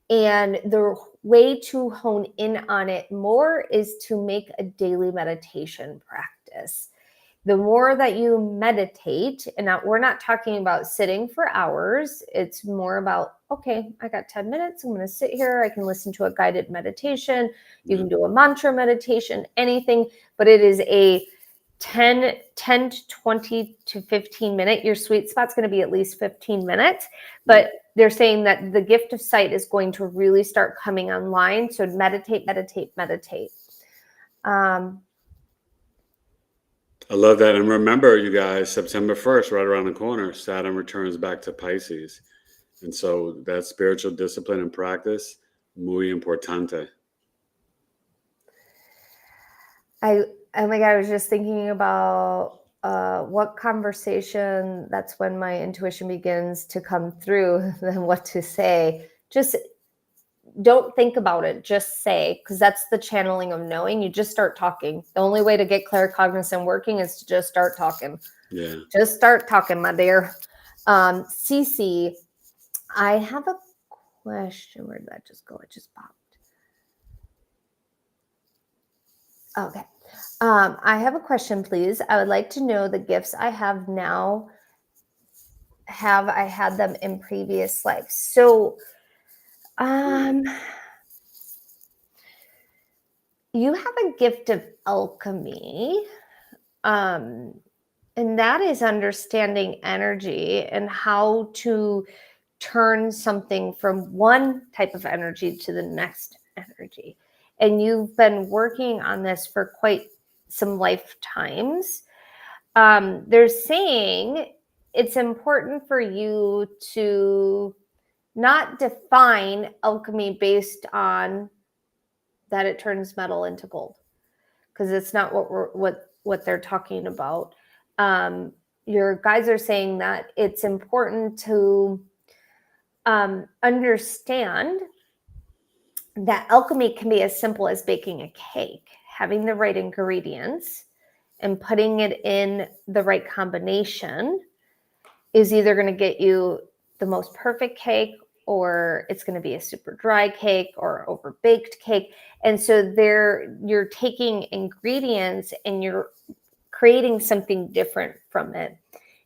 And the way to hone in on it more is to make a daily meditation practice. The more that you meditate, and we're not talking about sitting for hours, it's more about, okay, I got 10 minutes, I'm going to sit here, I can listen to a guided meditation, you can do a mantra meditation, anything, but it is a 10 to 20 to 15 minute. Your sweet spot's going to be at least 15 minutes, but they're saying that the gift of sight is going to really start coming online. So meditate. I love that. And remember, you guys, September 1st, right around the corner, Saturn returns back to Pisces. And so that spiritual discipline and practice, muy importante. Oh my God, I was just thinking about what conversation, that's when my intuition begins to come through, then what to say. Just don't think about it, just say, because that's the channeling of knowing. You just start talking. The only way to get claircognizant working is to just start talking. Yeah. Just start talking, my dear. Cece, I have a question. Where did that just go? It just popped. Okay. I have a question, please. I would like to know the gifts I have now. Have I had them in previous lives? So, you have a gift of alchemy, and that is understanding energy and how to turn something from one type of energy to the next energy. And you've been working on this for quite some lifetimes. They're saying it's important for you to not define alchemy based on that it turns metal into gold, because it's not what they're talking about. Your guides are saying that it's important to understand that alchemy can be as simple as baking a cake, having the right ingredients and putting it in the right combination is either going to get you the most perfect cake, or it's going to be a super dry cake or over baked cake. And so you're taking ingredients and you're creating something different from it.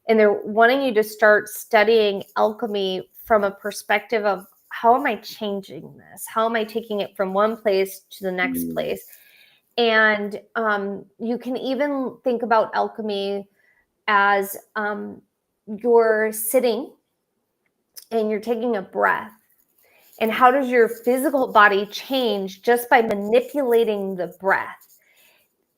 And they're wanting you to start studying alchemy from a perspective of, how am I changing this? How am I taking it from one place to the next place? And you can even think about alchemy as you're sitting and you're taking a breath. And how does your physical body change just by manipulating the breath?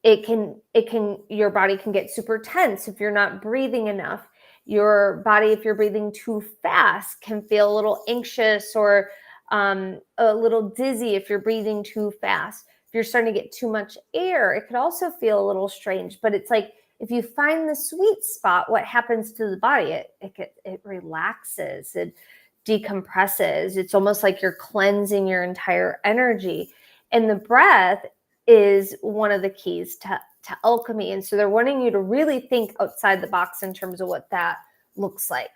Your body can get super tense if you're not breathing enough. Your body, if you're breathing too fast, can feel a little anxious or a little dizzy if you're breathing too fast. If you're starting to get too much air, it could also feel a little strange. But it's like, if you find the sweet spot, what happens to the body? It relaxes, it decompresses. It's almost like you're cleansing your entire energy. And the breath is one of the keys to alchemy. And so they're wanting you to really think outside the box in terms of what that looks like.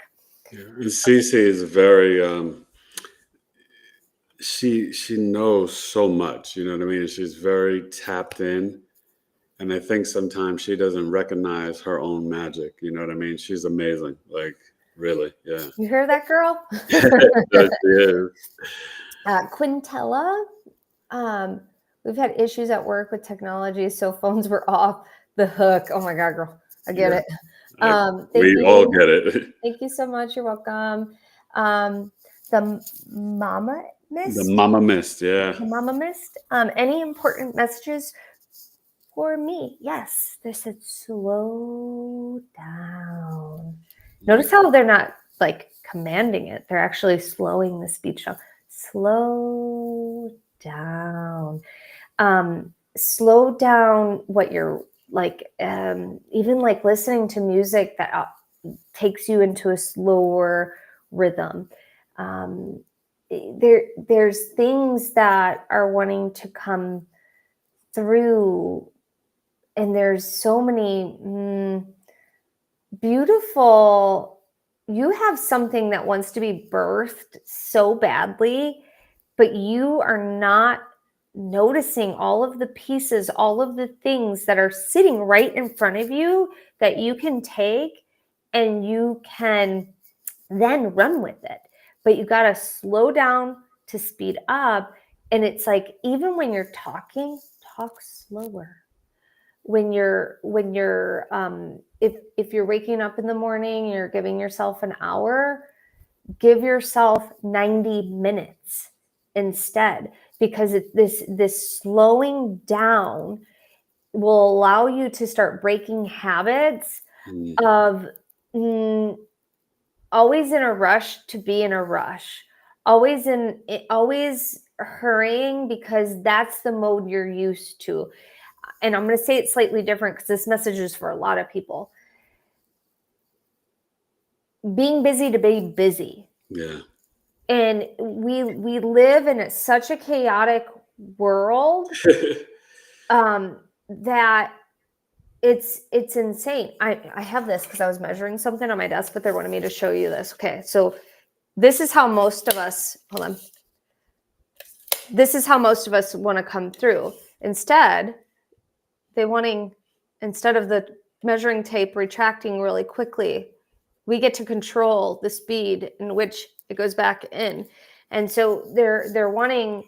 Yeah. And Cece is very, she knows so much, you know what I mean? She's very tapped in. And I think sometimes she doesn't recognize her own magic. You know what I mean? She's amazing. Like, really. Yeah. You hear that, girl? Yes, she is. Quintella, we've had issues at work with technology, so phones were off the hook. Oh my God, girl. I get it. We all get it. Thank you so much. You're welcome. The Mama Mist. The Mama Mist, yeah. The Mama Mist. Any important messages for me? Yes. They said slow down. Notice how they're not like commanding it. They're actually slowing the speech down. Slow down. Slow down what you're like, even like listening to music that takes you into a slower rhythm. There's things that are wanting to come through, and there's so many beautiful. You have something that wants to be birthed so badly, but you are not noticing all of the pieces, all of the things that are sitting right in front of you that you can take and you can then run with it. But you got to slow down to speed up. And it's like, even when you're talking, talk slower. When you're if you're waking up in the morning, you're giving yourself an hour, give yourself 90 minutes instead, because this slowing down will allow you to start breaking habits of always in a rush to be in a rush, always hurrying, because that's the mode you're used to. And I'm going to say it slightly different because this message is for a lot of people. Being busy to be busy. Yeah. And we live in such a chaotic world that it's insane. I have this because I was measuring something on my desk, but they wanted me to show you this. Okay, so this is how most of us, hold on. This is how most of us want to come through. Instead of the measuring tape retracting really quickly, we get to control the speed in which it goes back in. And so they're wanting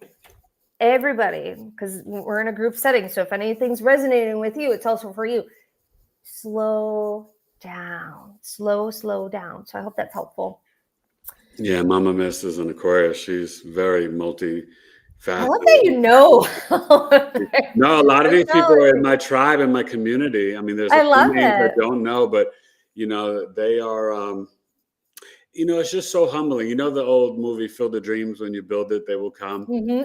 everybody, because we're in a group setting, so if anything's resonating with you, it's also for you. Slow down. Slow down. So I hope that's helpful. Yeah, Mama Mist is an Aquarius. She's very multifaceted. I love that you know. No, a lot of these people are in my tribe, in my community. I mean, there's a few names I don't know, but they are it's just so humbling. You know the old movie Field of Dreams, when you build it, they will come.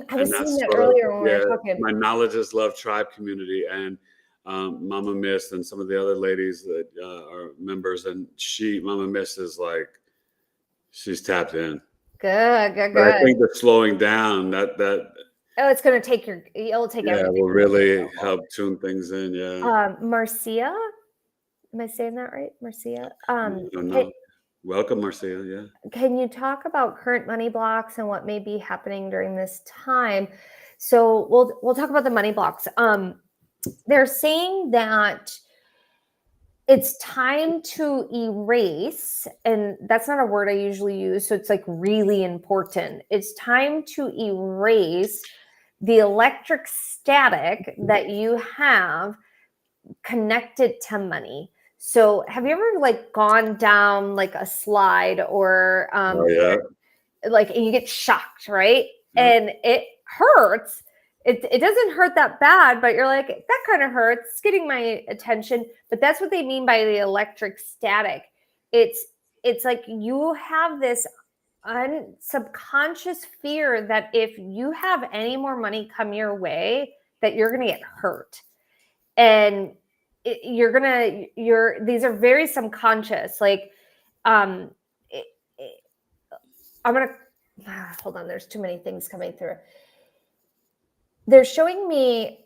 I was seeing that earlier when we were talking. My Knowledge is Love tribe community, and Mama Mist and some of the other ladies that are members, and Mama Mist is like, she's tapped in. Good. But I think the slowing down it's going to take everything. Yeah, will really help tune things in. Yeah. Marcia, am I saying that right? Marcia. I don't know. Welcome, Marcia. Yeah. Can you talk about current money blocks and what may be happening during this time? So we'll talk about the money blocks. They're saying that it's time to erase, and that's not a word I usually use, so it's like really important. It's time to erase the electric static that you have connected to money. So have you ever like gone down like a slide or like, and you get shocked, right? Yeah. And it hurts. It doesn't hurt that bad, but you're like, that kind of hurts. It's getting my attention. But that's what they mean by the electric static. It's like you have this subconscious fear that if you have any more money come your way, that you're going to get hurt. And these are very subconscious. Like, I'm going to, hold on. There's too many things coming through. They're showing me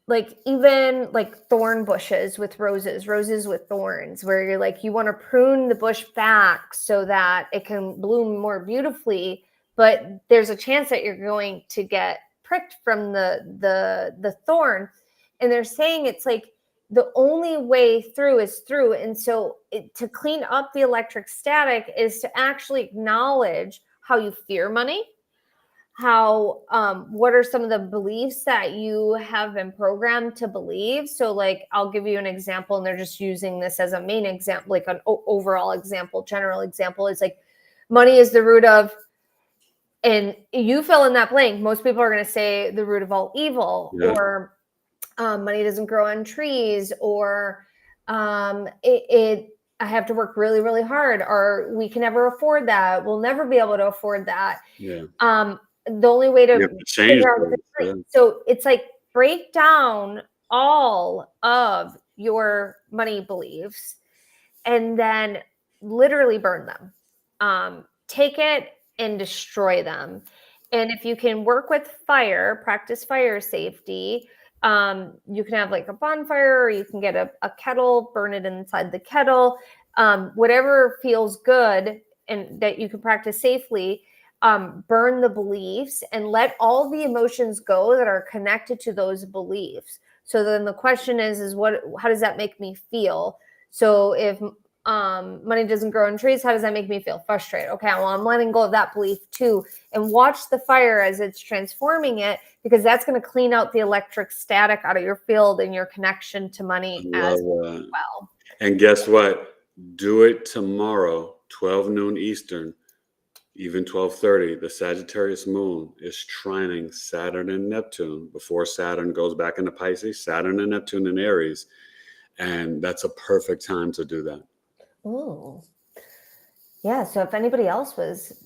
like even like thorn bushes with roses with thorns, where you're like, you want to prune the bush back so that it can bloom more beautifully, but there's a chance that you're going to get pricked from the thorn. And they're saying it's like the only way through is through. And so to clean up the electric static is to actually acknowledge how you fear money, how what are some of the beliefs that you have been programmed to believe. So like I'll give you an example, and they're just using this as a main example, like an overall example, general example is like money is the root of, and you fill in that blank. Most people are going to say the root of all evil, or money doesn't grow on trees, or I have to work really, really hard, or we can never afford that. We'll never be able to afford that. Yeah. The only way to change figure out those, so it's like break down all of your money beliefs and then literally burn them. Take it and destroy them. And if you can work with fire, practice fire safety, you can have like a bonfire, or you can get a kettle, burn it inside the kettle, whatever feels good and that you can practice safely. Burn the beliefs and let all the emotions go that are connected to those beliefs. So then the question is how does that make me feel? So if money doesn't grow on trees, how does that make me feel? Frustrated. Okay, well, I'm letting go of that belief too, and watch the fire as it's transforming it, because that's going to clean out the electric static out of your field and your connection to money as well. And guess what? Do it tomorrow, 12 noon Eastern, even 12:30. The Sagittarius moon is trining Saturn and Neptune before Saturn goes back into Pisces. Saturn and Neptune in Aries, and that's a perfect time to do that. Oh, yeah. So if anybody else was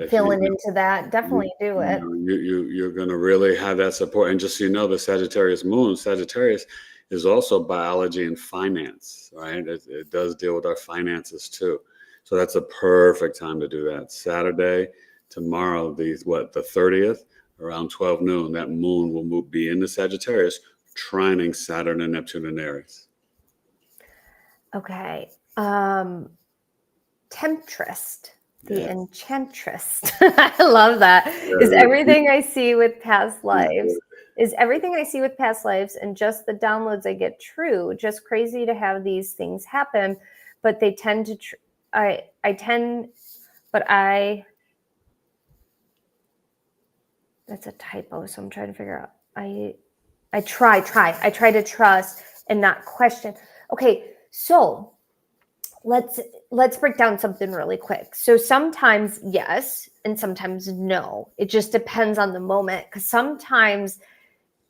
feeling into that, definitely do it. You're going to really have that support. And just so you know, the Sagittarius moon, Sagittarius is also biology and finance, right? It does deal with our finances too. So that's a perfect time to do that. Saturday, tomorrow, the 30th, around 12 noon, that moon will be in the Sagittarius, trining Saturn and Neptune in Aries. Okay. Temptress, the enchantress. I love that. Is everything I see with past lives. Is everything I see with past lives and just the downloads I get true? Just crazy to have these things happen, but they tend to. That's a typo. So I'm trying to figure out. I try to trust and not question. Okay, so let's break down something really quick. So sometimes yes, and sometimes no. It just depends on the moment, because sometimes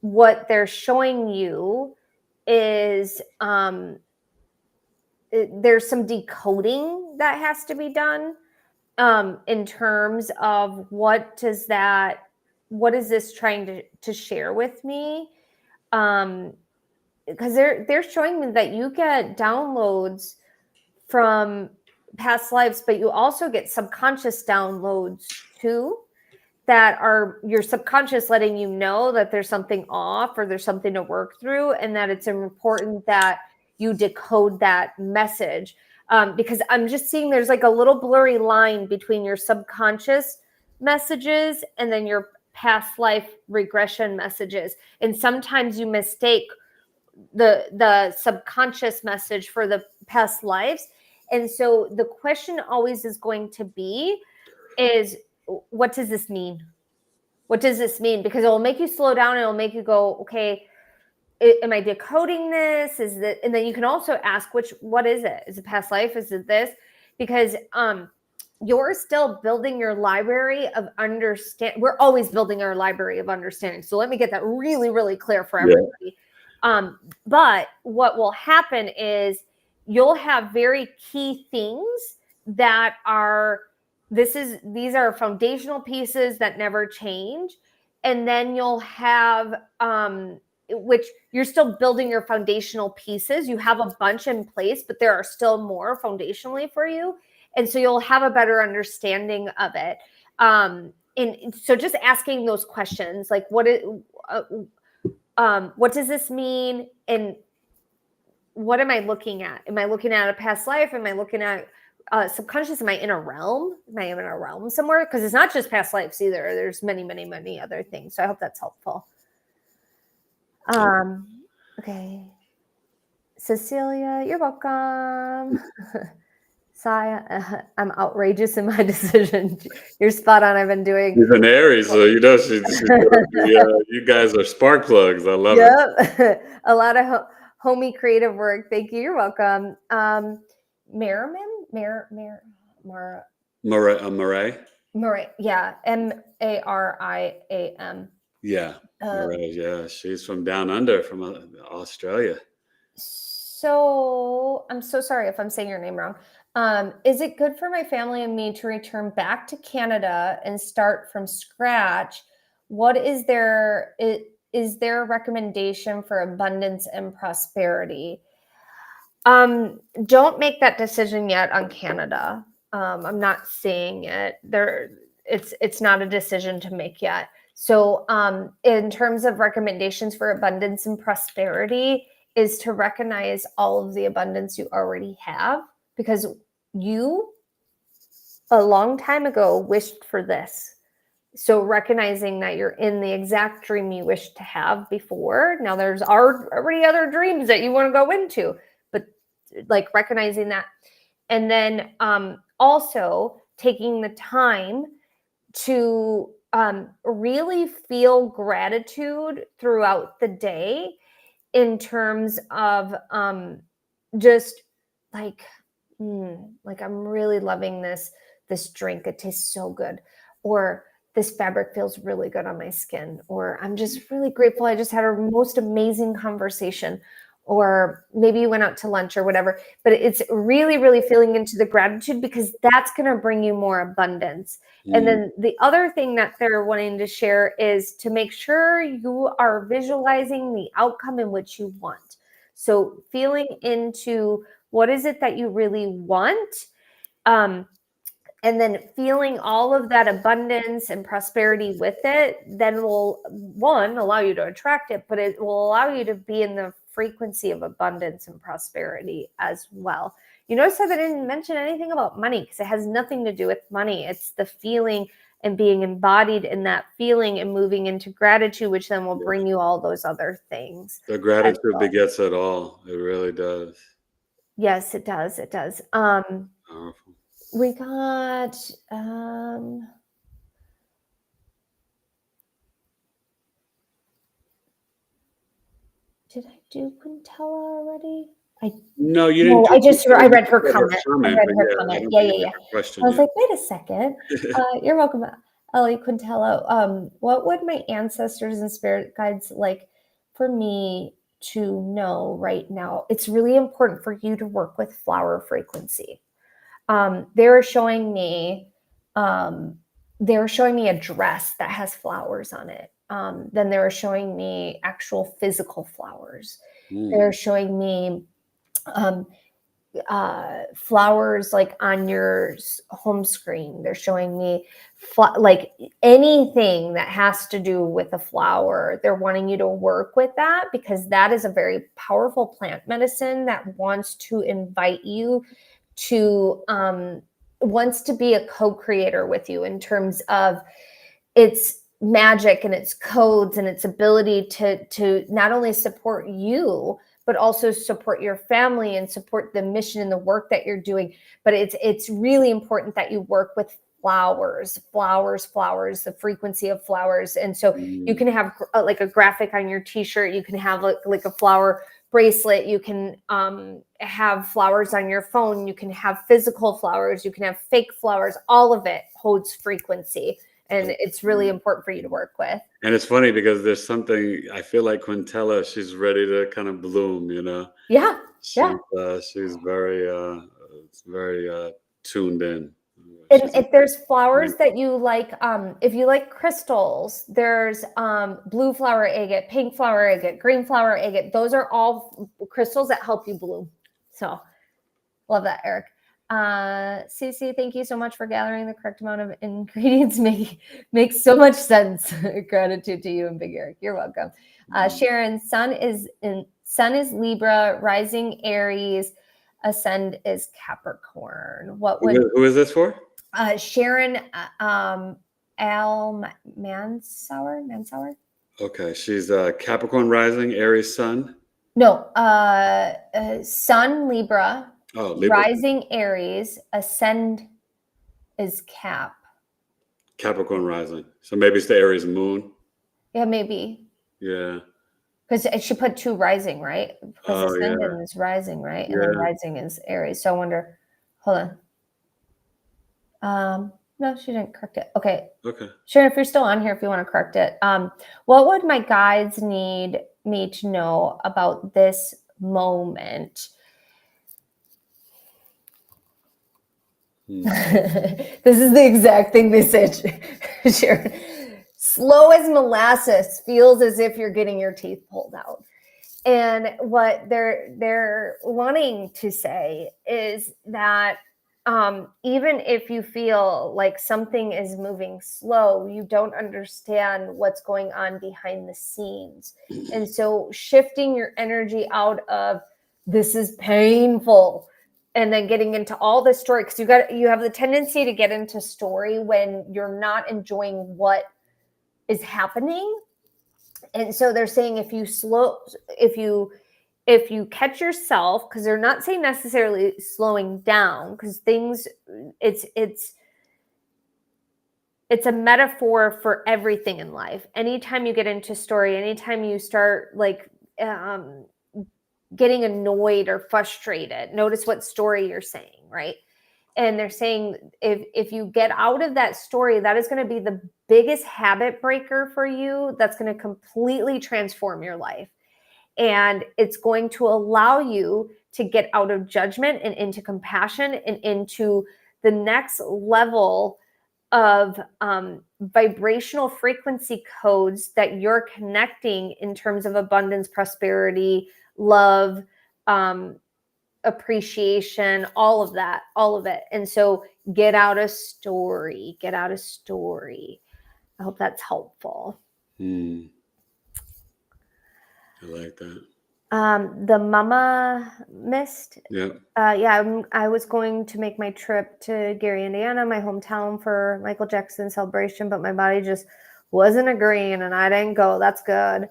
what they're showing you is there's some decoding that has to be done in terms of what is this trying to share with me? Because they're showing me that you get downloads from past lives, but you also get subconscious downloads too, that are your subconscious letting you know that there's something off or there's something to work through, and that it's important that you decode that message. Because I'm just seeing there's like a little blurry line between your subconscious messages and then your past life regression messages. And sometimes you mistake the subconscious message for the past lives. And so the question always is going to be is, what does this mean? What does this mean? Because it will make you slow down. It will make you go, okay, am I decoding this? Is that, and then you can also ask, what is it? Is it past life? Is it this? Because you're still building your library of understanding. We're always building our library of understanding. So let me get that really, really clear for everybody. But what will happen is you'll have very key things that are, these are foundational pieces that never change. And then you'll have, which you're still building your foundational pieces. You have a bunch in place, but there are still more foundationally for you. And so you'll have a better understanding of it. And so just asking those questions, like what does this mean? And what am I looking at? Am I looking at a past life? Am I looking at subconscious? Am I in a realm? Am I in a realm somewhere? Because it's not just past lives either. There's many, many, many other things. So I hope that's helpful. Okay. Cecilia, you're welcome. Saya, I'm outrageous in my decision. You're spot on. I've been doing. She's an Aries, so you know you guys are spark plugs. I love it. Yep. A lot of homey creative work. Thank you. You're welcome. Merriman? Murray. Murray. Yeah. Mariam. Yeah. Murray, yeah. She's from down under, from Australia. So I'm so sorry if I'm saying your name wrong. Is it good for my family and me to return back to Canada and start from scratch? What is there? Is there a recommendation for abundance and prosperity? Don't make that decision yet on Canada. I'm not seeing it there. It's not a decision to make yet. So in terms of recommendations for abundance and prosperity, is to recognize all of the abundance you already have, because you a long time ago wished for this. So recognizing that you're in the exact dream you wished to have before. Now there's already other dreams that you want to go into, but like recognizing that. And then also taking the time to really feel gratitude throughout the day, in terms of just like I'm really loving this drink. It tastes so good. Or this fabric feels really good on my skin. Or I'm just really grateful. I just had a most amazing conversation. Or maybe you went out to lunch or whatever. But it's really, really feeling into the gratitude, because that's going to bring you more abundance. And then the other thing that they're wanting to share is to make sure you are visualizing the outcome in which you want. So feeling into what is it that you really want, and then feeling all of that abundance and prosperity with it, then will, one, allow you to attract it, but it will allow you to be in the frequency of abundance and prosperity as well. You notice that I didn't mention anything about money, because it has nothing to do with money. It's the feeling and being embodied in that feeling and moving into gratitude, which then will bring you all those other things. The gratitude begets it all. It really does. Yes, it does. It does. Powerful. We got did I do Quintella already? No, you didn't. I read her comment. I read her comment. Yeah. Question, I was like, wait a second. You're welcome, Ellie Quintello. What would my ancestors and spirit guides like for me to know right now? It's really important for you to work with flower frequency. They're showing me a dress that has flowers on it. Then they were showing me actual physical flowers. They're showing me flowers like on your home screen. They're showing me like anything that has to do with a flower. They're wanting you to work with that, because that is a very powerful plant medicine that wants to invite you to wants to be a co-creator with you in terms of its magic and its codes and its ability to not only support you, but also support your family and support the mission and the work that you're doing. But it's really important that you work with flowers, the frequency of flowers. And so you can have like a graphic on your t-shirt. You can have like a flower bracelet. You can have flowers on your phone. You can have physical flowers. You can have fake flowers. All of it holds frequency. And it's really important for you to work with. And it's funny because there's something, I feel like Quintella, she's ready to kind of bloom, you know? Yeah. She's very tuned in. And if there's flowers that you like, if you like crystals, there's blue flower agate, pink flower agate, green flower agate. Those are all crystals that help you bloom. So love that, Eric. Cece, thank you so much for gathering the correct amount of ingredients. Makes so much sense. Gratitude to you and Big Eric. You're welcome. Sharon, sun is Libra, rising Aries, ascend is Capricorn. Who is this for? Sharon Al Mansauer. Okay, she's Capricorn rising, Aries sun. No, sun Libra. Oh, Libra. Rising Aries, ascend is Cap. Capricorn rising. So maybe it's the Aries moon. Yeah, maybe. Yeah. Because she put 2 rising, right? Because Oh, yeah. ascendant is rising, right? And then Yeah. rising is Aries. So I wonder, hold on. No, she didn't correct it. Okay. Okay. Sharon, if you're still on here, if you want to correct it. What would my guides need me to know about this moment? This is the exact thing they said, Sharon. Slow as molasses, feels as if you're getting your teeth pulled out. And what they're wanting to say is that even if you feel like something is moving slow, you don't understand what's going on behind the scenes. And so shifting your energy out of this is painful and then getting into all the story, because you have the tendency to get into story when you're not enjoying what is happening. And so they're saying if you catch yourself, because they're not saying necessarily slowing down, because things, it's a metaphor for everything in life. Anytime you get into story, anytime you start like getting annoyed or frustrated, notice what story you're saying, right? And they're saying if you get out of that story, that is going to be the biggest habit breaker for you. That's going to completely transform your life. And it's going to allow you to get out of judgment and into compassion and into the next level of vibrational frequency codes that you're connecting in terms of abundance, prosperity, love, appreciation, all of it. And so get out a story. I hope that's helpful. I like that. The Mama Mist. Yeah. I was going to make my trip to Gary, Indiana, my hometown, for Michael Jackson celebration, but my body just wasn't agreeing and I didn't go. That's good.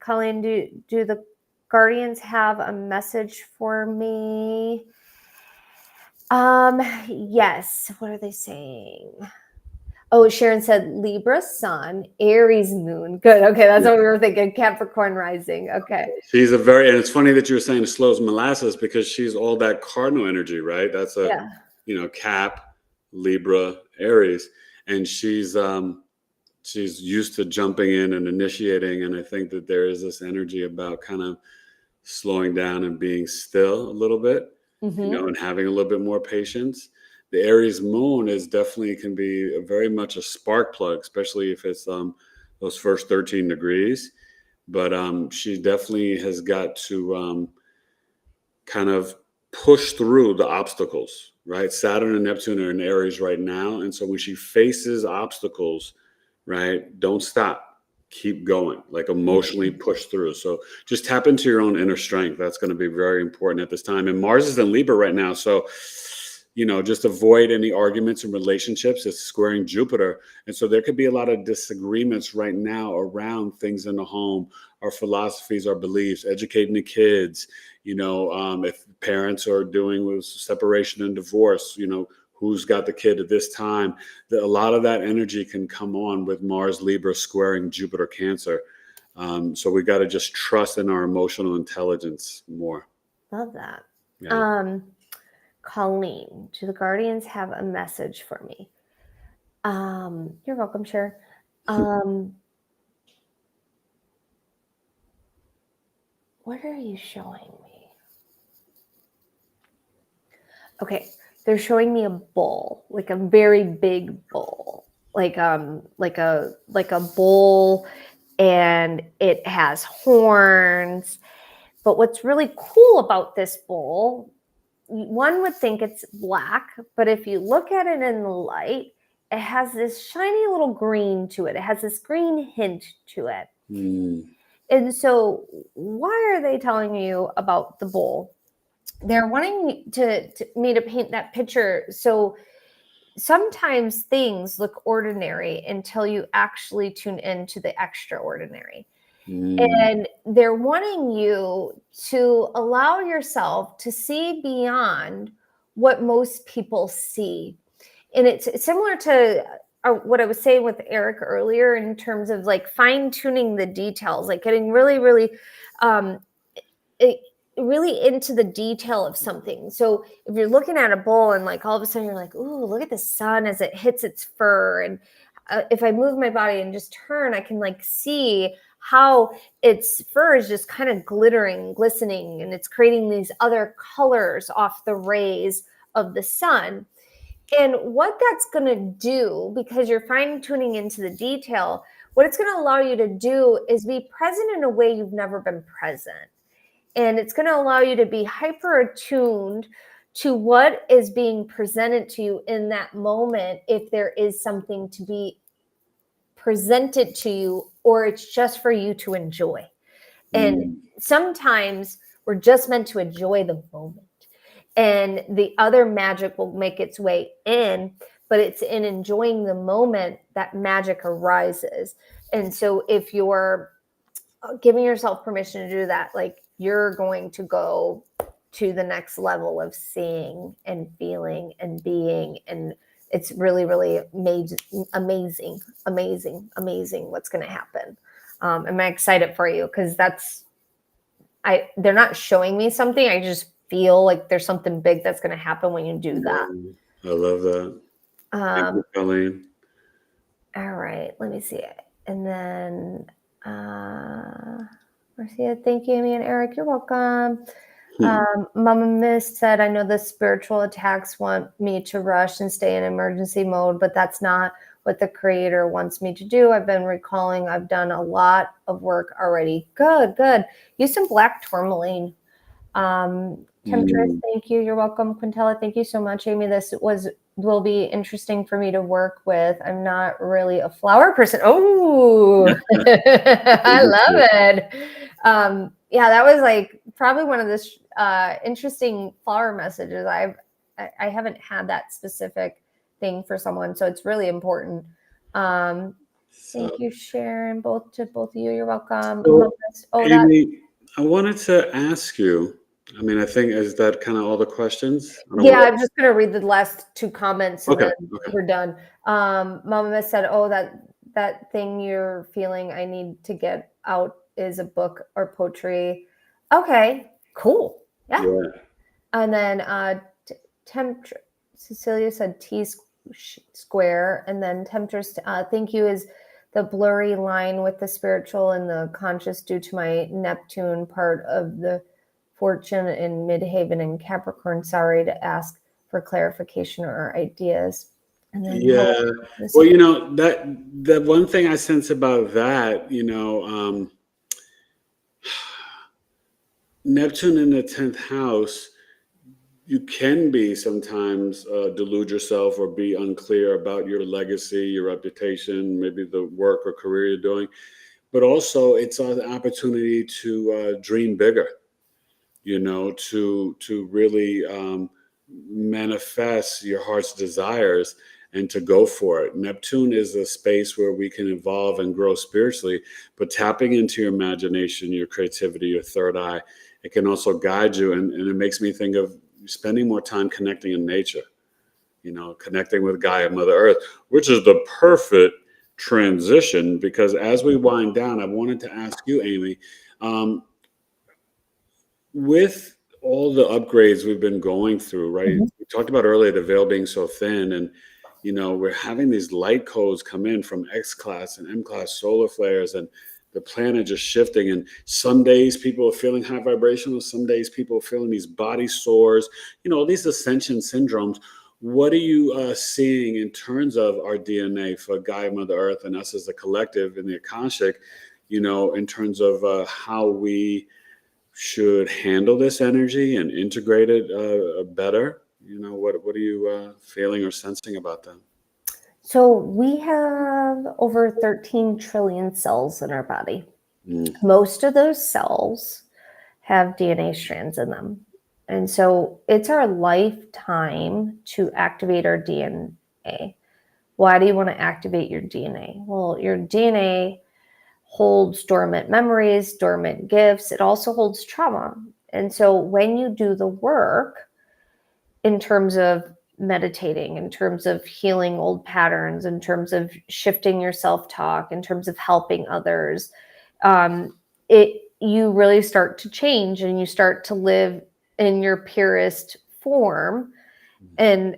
Colleen, do the guardians have a message for me? Yes. What are they saying? Oh, Sharon said Libra sun, Aries moon. Good. Okay, that's what we were thinking. Capricorn rising. Okay. She's and it's funny that you were saying slow as molasses, because she's all that cardinal energy, right? That's Cap, Libra, Aries, and she's used to jumping in and initiating. And I think that there is this energy about kind of slowing down and being still a little bit, and having a little bit more patience. The Aries moon can be very much a spark plug, especially if it's those first 13 degrees. But she definitely has got to kind of push through the obstacles, right? Saturn and Neptune are in Aries right now. And so when she faces obstacles, right, don't stop. Keep going, like emotionally push through. So just tap into your own inner strength. That's going to be very important at this time. And Mars is in Libra right now. So, just avoid any arguments in relationships. It's squaring Jupiter. And so there could be a lot of disagreements right now around things in the home, our philosophies, our beliefs, educating the kids, if parents are doing with separation and divorce, who's got the kid at this time. A lot of that energy can come on with Mars Libra squaring Jupiter Cancer. So we got to just trust in our emotional intelligence more. Love that. Yeah. Colleen, do the guardians have a message for me? You're welcome, Cher. What are you showing me? Okay. They're showing me a bull, like a very big bull, like a bull, and it has horns. But what's really cool about this bull, one would think it's black, but if you look at it in the light, it has this shiny little green to it. It has this green hint to it. And so why are they telling you about the bull? They're wanting me to paint that picture. So sometimes things look ordinary until you actually tune into the extraordinary. And they're wanting you to allow yourself to see beyond what most people see. And it's similar to what I was saying with Eric earlier in terms of like fine tuning the details, like getting really, really, really into the detail of something. So if you're looking at a bull and like all of a sudden you're like, ooh, look at the sun as it hits its fur. And if I move my body and just turn, I can like see how its fur is just kind of glistening, and it's creating these other colors off the rays of the sun. And what that's going to do, because you're fine tuning into the detail, what it's going to allow you to do is be present in a way you've never been present. And it's going to allow you to be hyper attuned to what is being presented to you in that moment, if there is something to be presented to you, or it's just for you to enjoy. And sometimes we're just meant to enjoy the moment, and the other magic will make its way in, but it's in enjoying the moment that magic arises. And so if you're giving yourself permission to do that, like you're going to go to the next level of seeing and feeling and being. And it's really, really amazing what's going to happen. I'm excited for you, because they're not showing me something. I just feel like there's something big that's going to happen when you do that. I love that. Thank you, Colleen. All right, let me see it. And then Marcia, thank you, Amy and Eric. You're welcome. Mama Miss said, I know the spiritual attacks want me to rush and stay in emergency mode, but that's not what the creator wants me to do. I've been recalling, I've done a lot of work already. Good. Use some black tourmaline. Temptress, thank you. You're welcome. Quintella, thank you so much. Amy, this will be interesting for me to work with. I'm not really a flower person. Oh, I love it. Yeah, that was like probably one of the interesting flower messages. I haven't had that specific thing for someone, so it's really important. Thank you, Sharon, both of you. You're welcome. Amy, I wanted to ask you, I mean, I think, is that kind of all the questions? Yeah, I'm just going to read the last two comments and then we're done. Mama Miss said, oh, that thing you're feeling I need to get out is a book or poetry. Okay, cool. Yeah. And then Cecilia said T square. And then Temptress, thank you, is the blurry line with the spiritual and the conscious due to my Neptune part of the fortune in Midhaven and Capricorn. Sorry to ask for clarification or ideas. And then well, you know, that one thing I sense about that, you know, Neptune in the 10th house, you can be sometimes delude yourself or be unclear about your legacy, your reputation, maybe the work or career you're doing, but also it's an opportunity to dream bigger. You know, to really manifest your heart's desires and to go for it. Neptune is a space where we can evolve and grow spiritually, but tapping into your imagination, your creativity, your third eye, it can also guide you. And it makes me think of spending more time connecting in nature, you know, connecting with Gaia Mother Earth, which is the perfect transition, because as we wind down, I wanted to ask you, Amy, with all the upgrades we've been going through, right? We talked about earlier the veil being so thin, and you know, we're having these light codes come in from X class and M class solar flares, and the planet just shifting. And some days people are feeling high vibrational, some days people are feeling these body sores, you know, these ascension syndromes. What are you seeing in terms of our DNA for Gaia Mother Earth and us as a collective in the Akashic, you know, in terms of how we should handle this energy and integrate it better? You know, what are you feeling or sensing about that? So we have over 13 trillion cells in our body. Most of those cells have DNA strands in them. And so it's our lifetime to activate our DNA. Why do you want to activate your DNA? Well, your DNA holds dormant memories, dormant gifts. It also holds trauma. And so when you do the work in terms of meditating, in terms of healing old patterns, in terms of shifting your self-talk, in terms of helping others, you really start to change and you start to live in your purest form. And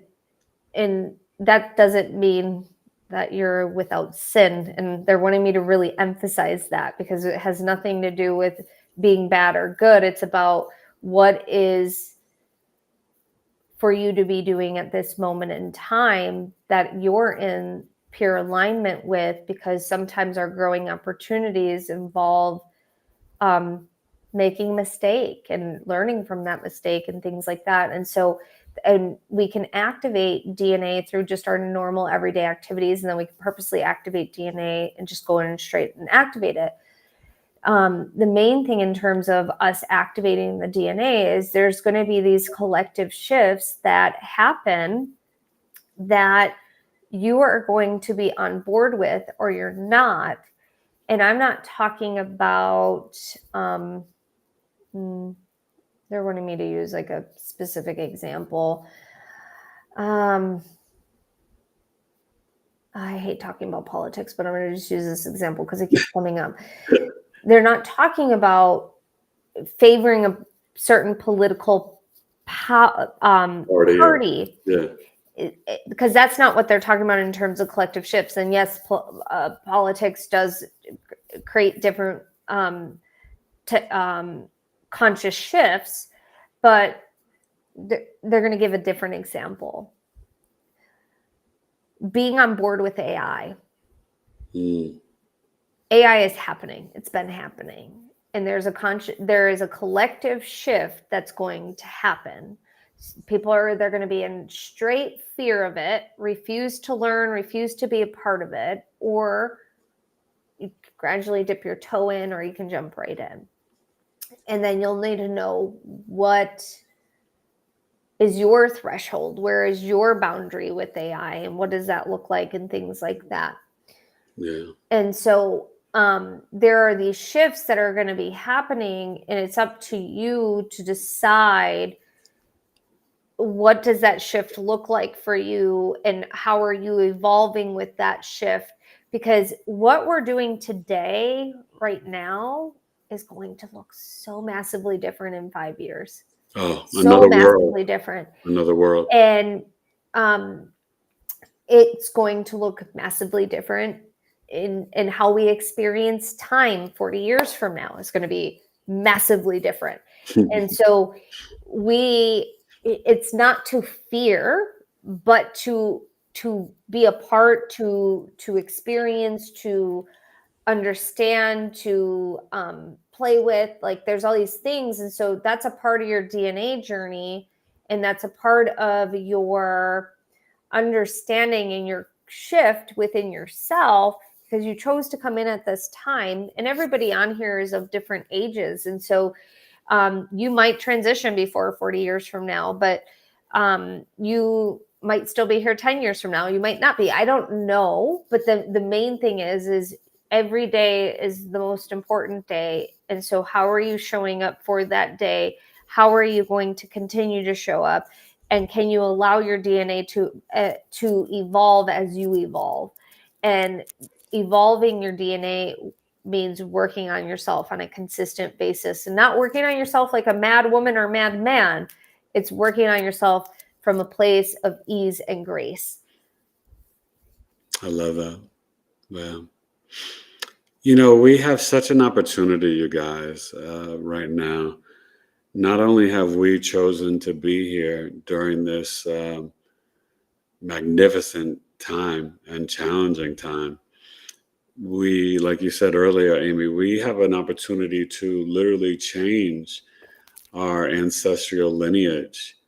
that doesn't mean that you're without sin. And they're wanting me to really emphasize that, because it has nothing to do with being bad or good. It's about what is for you to be doing at this moment in time that you're in pure alignment with, because sometimes our growing opportunities involve making a mistake and learning from that mistake and things like that. And we can activate DNA through just our normal everyday activities, and then we can purposely activate DNA and just go in straight and activate it. The main thing in terms of us activating the DNA is there's going to be these collective shifts that happen that you are going to be on board with or you're not. And I'm not talking about, they're wanting me to use like a specific example. I hate talking about politics, but I'm going to just use this example because it keeps coming up. They're not talking about favoring a certain political party. Yeah. Because that's not what they're talking about in terms of collective shifts. And yes, politics does create different conscious shifts, but they're going to give a different example. Being on board with AI. AI is happening. It's been happening. And there is a collective shift that's going to happen. They're going to be in straight fear of it, refuse to learn, refuse to be a part of it, or you gradually dip your toe in, or you can jump right in. And then you'll need to know what is your threshold, where is your boundary with AI, and what does that look like, and things like that. Yeah. And so there are these shifts that are going to be happening, and it's up to you to decide what does that shift look like for you, and how are you evolving with that shift? Because what we're doing today, right now, is going to look so massively different in 5 years. Oh, so another massively world. Different. Another world. And it's going to look massively different in how we experience time 40 years from now. It's going to be massively different. And so it's not to fear, but to be a part, to experience, to understand, to play with. Like, there's all these things. And so that's a part of your DNA journey, and that's a part of your understanding and your shift within yourself, because you chose to come in at this time. And everybody on here is of different ages. And so you might transition before 40 years from now, but you might still be here 10 years from now. You might not be. I don't know. But the main thing is every day is the most important day. And so how are you showing up for that day? How are you going to continue to show up? And can you allow your DNA to evolve as you evolve? And evolving your DNA means working on yourself on a consistent basis, and not working on yourself like a mad woman or mad man. It's working on yourself from a place of ease and grace. I love that. Wow. You know, we have such an opportunity, you guys, right now. Not only have we chosen to be here during this magnificent time and challenging time, we, like you said earlier, Amy, we have an opportunity to literally change our ancestral lineage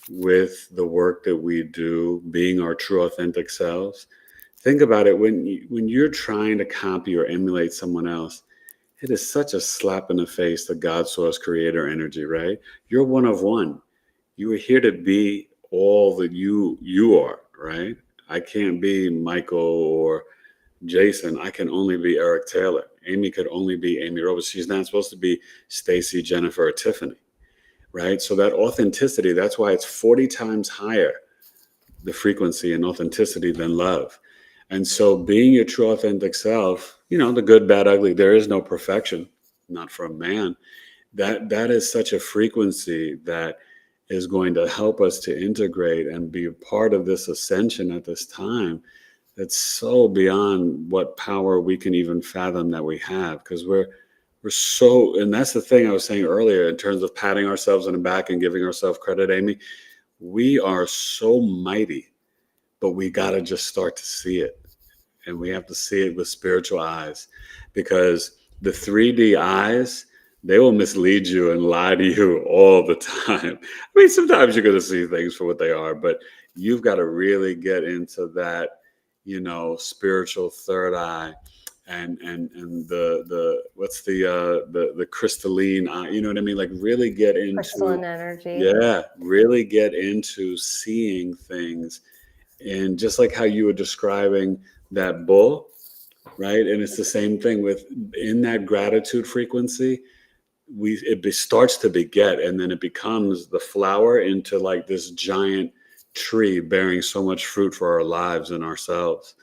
with the work that we do, being our true authentic selves. Think about it, when you're trying to copy or emulate someone else, it is such a slap in the face to God source creator energy, right? You're one of one. You are here to be all that you are, right? I can't be Michael or Jason, I can only be Eric Taylor. Amy could only be Amy Robeson. She's not supposed to be Stacy, Jennifer, or Tiffany, right? So that authenticity, that's why it's 40 times higher, the frequency and authenticity, than love. And so being your true authentic self, the good, bad, ugly, there is no perfection, not for a man. That is such a frequency that is going to help us to integrate and be a part of this ascension at this time. That's so beyond what power we can even fathom that we have, because we're so, and that's the thing I was saying earlier in terms of patting ourselves on the back and giving ourselves credit, Amy. We are so mighty, but we got to just start to see it. And we have to see it with spiritual eyes, because the 3D eyes, they will mislead you and lie to you all the time. I mean, sometimes you're going to see things for what they are, but you've got to really get into that, spiritual third eye, and the what's the crystalline eye, you know what I mean? Like really get into Crystalline energy. Yeah, really get into seeing things. And just like how you were describing that bull, right? And it's the same thing with, in that gratitude frequency, it starts to beget, and then it becomes the flower into like this giant tree bearing so much fruit for our lives and ourselves.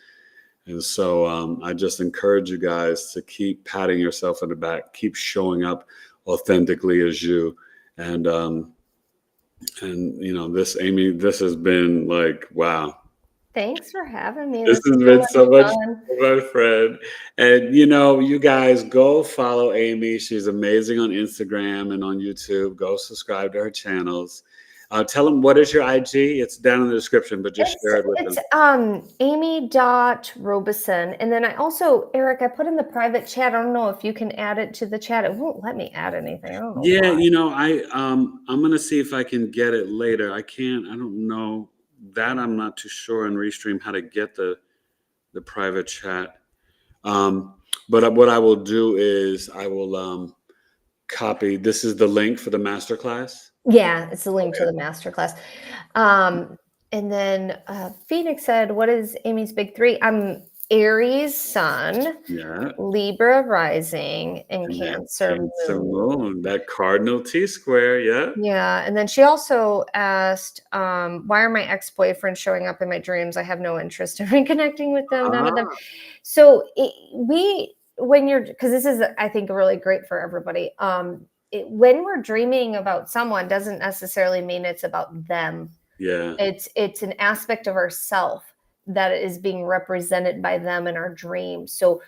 And so I just encourage you guys to keep patting yourself on the back, keep showing up authentically as you. And this, Amy, this has been like, wow. Thanks for having me. This has been so much fun, my friend. And, you guys go follow Amy. She's amazing on Instagram and on YouTube. Go subscribe to her channels. Tell them, what is your IG? It's down in the description, but just share it with them. It's amy.robeson. And then I also, Eric, I put in the private chat. I don't know if you can add it to the chat. It won't let me add anything. I don't know why. I'm going to see if I can get it later. I don't know. That I'm not too sure in Restream how to get the private chat. But what I will do is I will copy. This is the link for the masterclass. Yeah, it's a link to the masterclass. And then Phoenix said, what is Amy's big three? I'm Aries sun, Libra rising, and Cancer moon. That cardinal T-square, yeah. Yeah, and then she also asked, why are my ex-boyfriends showing up in my dreams? I have no interest in reconnecting with them, none of them. So because this is, I think, really great for everybody. When we're dreaming about someone, doesn't necessarily mean it's about them. Yeah, it's an aspect of ourself that is being represented by them in our dreams. So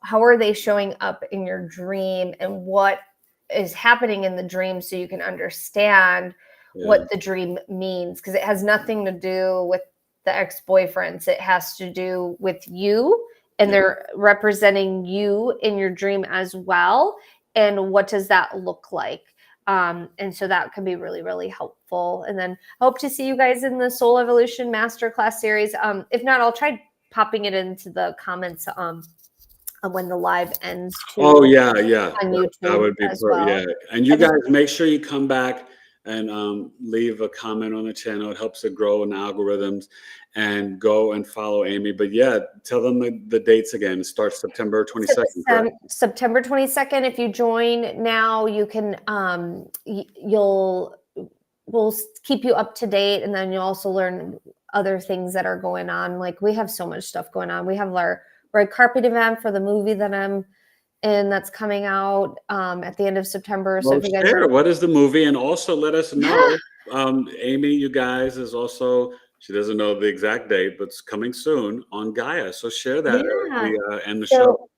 how are they showing up in your dream, and what is happening in the dream, so you can understand what the dream means? Because it has nothing to do with the ex-boyfriends. It has to do with you, and they're representing you in your dream as well. And what does that look like? And so that can be really, really helpful. And then I hope to see you guys in the Soul Evolution Masterclass series. If not, I'll try popping it into the comments when the live ends too. Oh yeah. On YouTube, that would be as well. Yeah. And you guys make sure you come back and leave a comment on the channel. It helps to grow in the algorithms. And go and follow Amy. But yeah, tell them the dates again. It starts September 22nd. September 22nd. If you join now, you can we'll keep you up to date, and then you'll also learn other things that are going on. Like, we have so much stuff going on. We have our red carpet event for the movie that I'm in, that's coming out at the end of September. So if you guys what is the movie? And also let us know. Amy, you guys, is also, she doesn't know the exact date, but it's coming soon on Gaia. So share that and the show.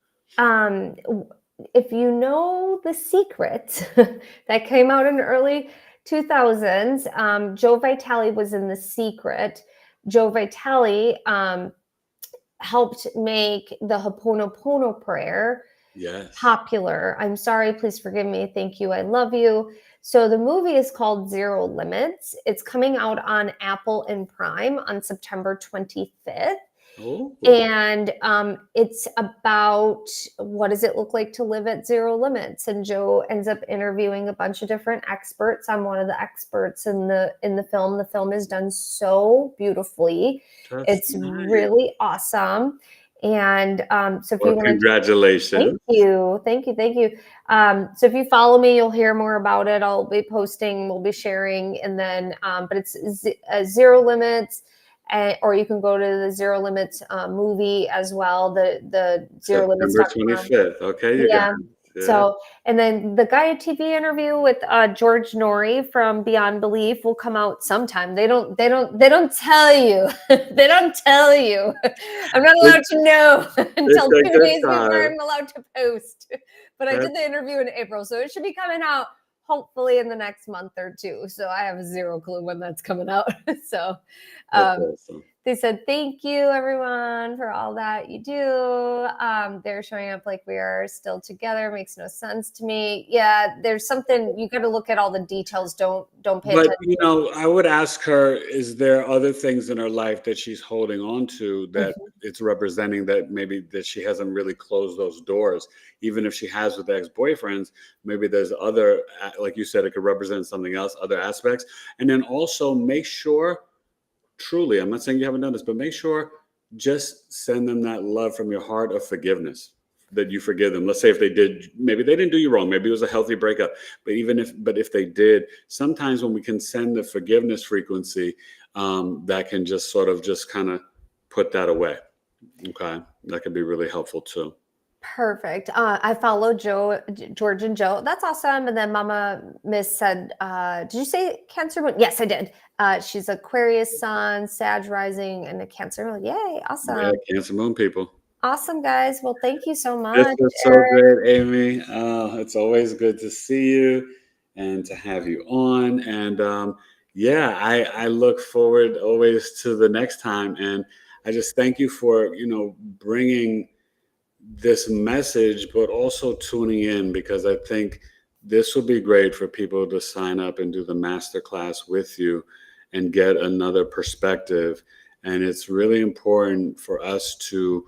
If you know The Secret, that came out in the early 2000s, Joe Vitale was in The Secret. Joe Vitale helped make the Ho'oponopono prayer popular. I'm sorry, please forgive me. Thank you. I love you. So the movie is called Zero Limits. It's coming out on Apple and Prime on September 25th. Oh. And it's about, what does it look like to live at zero limits? And Joe ends up interviewing a bunch of different experts. I'm one of the experts in the film. The film is done so beautifully. It's really awesome. And so if Well, you want to, congratulations. thank you. So if you follow me, you'll hear more about it. I'll be posting, we'll be sharing, and then, but it's Zero Limits, or you can go to the Zero Limits movie as well. The Zero Limits. September 25th. Okay, you Yeah. guys. Yeah. So, and then the Gaia TV interview with George Norrie from Beyond Belief will come out sometime. They don't tell you. They don't tell you. I'm not allowed to know until 2 days before I'm allowed to post. But I did the interview in April, so it should be coming out hopefully in the next month or two. So I have zero clue when that's coming out. So Awesome. they said, thank you, everyone, for all that you do. They're showing up like we are still together. Makes no sense to me. Yeah, there's something, you got to look at all the details. Don't pay attention. But, you know, I would ask her, is there other things in her life that she's holding on to that it's representing that maybe that she hasn't really closed those doors? Even if she has with ex-boyfriends, maybe there's other, like you said, it could represent something else, other aspects. And then also make sure, truly, I'm not saying you haven't done this, but make sure just send them that love from your heart of forgiveness, that you forgive them. Let's say if they did, maybe they didn't do you wrong, maybe it was a healthy breakup, but if they did, sometimes when we can send the forgiveness frequency, that can just sort of just kind of put that away. Okay, that could be really helpful too. Perfect. I followed George and Joe. That's awesome. And then Mama Miss said, did you say Cancer Moon? Yes, I did. She's Aquarius Sun, Sag Rising, and a Cancer Moon. Yay, awesome. Yeah, Cancer Moon people. Awesome, guys. Well, thank you so much. This was so great, Amy. It's always good to see you and to have you on. And yeah, I look forward always to the next time. And I just thank you for, you know, bringing this message, but also tuning in, because I think this will be great for people to sign up and do the masterclass with you and get another perspective. And it's really important for us to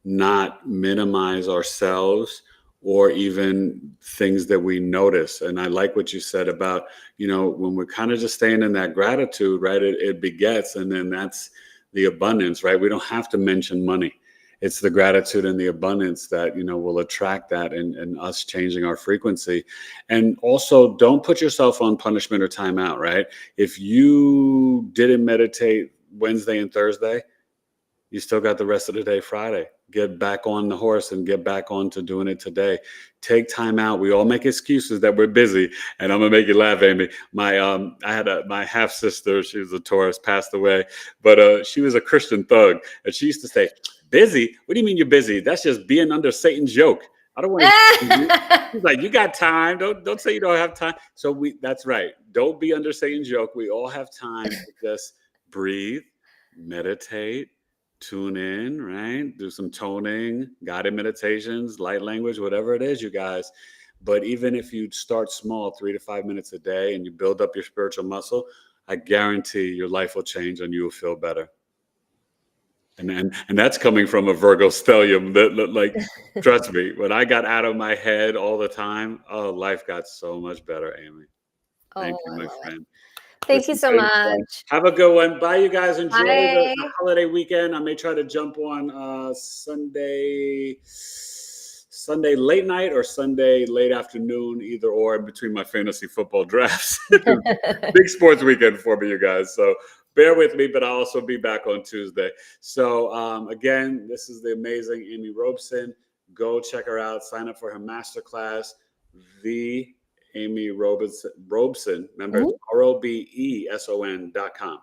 not minimize ourselves or even things that we notice. And I like what you said about, you know, when we're kind of just staying in that gratitude, right, it begets, and then that's the abundance, right? We don't have to mention money. It's the gratitude and the abundance that, you know, will attract that, and us changing our frequency. And also, don't put yourself on punishment or timeout, right? If you didn't meditate Wednesday and Thursday, you still got the rest of the day Friday. Get back on the horse and get back on to doing it today. Take time out. We all make excuses that we're busy. And I'm gonna make you laugh, Amy. I had my half sister. She was a Taurus, passed away, but she was a Christian thug, and she used to say, "Busy? What do you mean you're busy? That's just being under Satan's yoke. I don't want to." She's like, "You got time. Don't say you don't have time." So that's right. Don't be under Satan's yoke. We all have time to just breathe, meditate, tune in, right? Do some toning, guided meditations, light language, whatever it is, you guys. But even if you start small, 3 to 5 minutes a day, and you build up your spiritual muscle, I guarantee your life will change and you will feel better. And that's coming from a Virgo stellium. That, like, trust me, when I got out of my head all the time, oh, life got so much better, Amy. Thank you, my friend. Thank you so much. Have a good one. Bye, you guys. Enjoy the Bye. holiday weekend. I may try to jump on Sunday late night or Sunday late afternoon, either or, in between my fantasy football drafts. Big sports weekend for me, you guys. So bear with me, but I'll also be back on Tuesday. So again, this is the amazing Amy Robeson. Go check her out. Sign up for her masterclass. The Amy Robeson. Remember, it's ROBESON.com.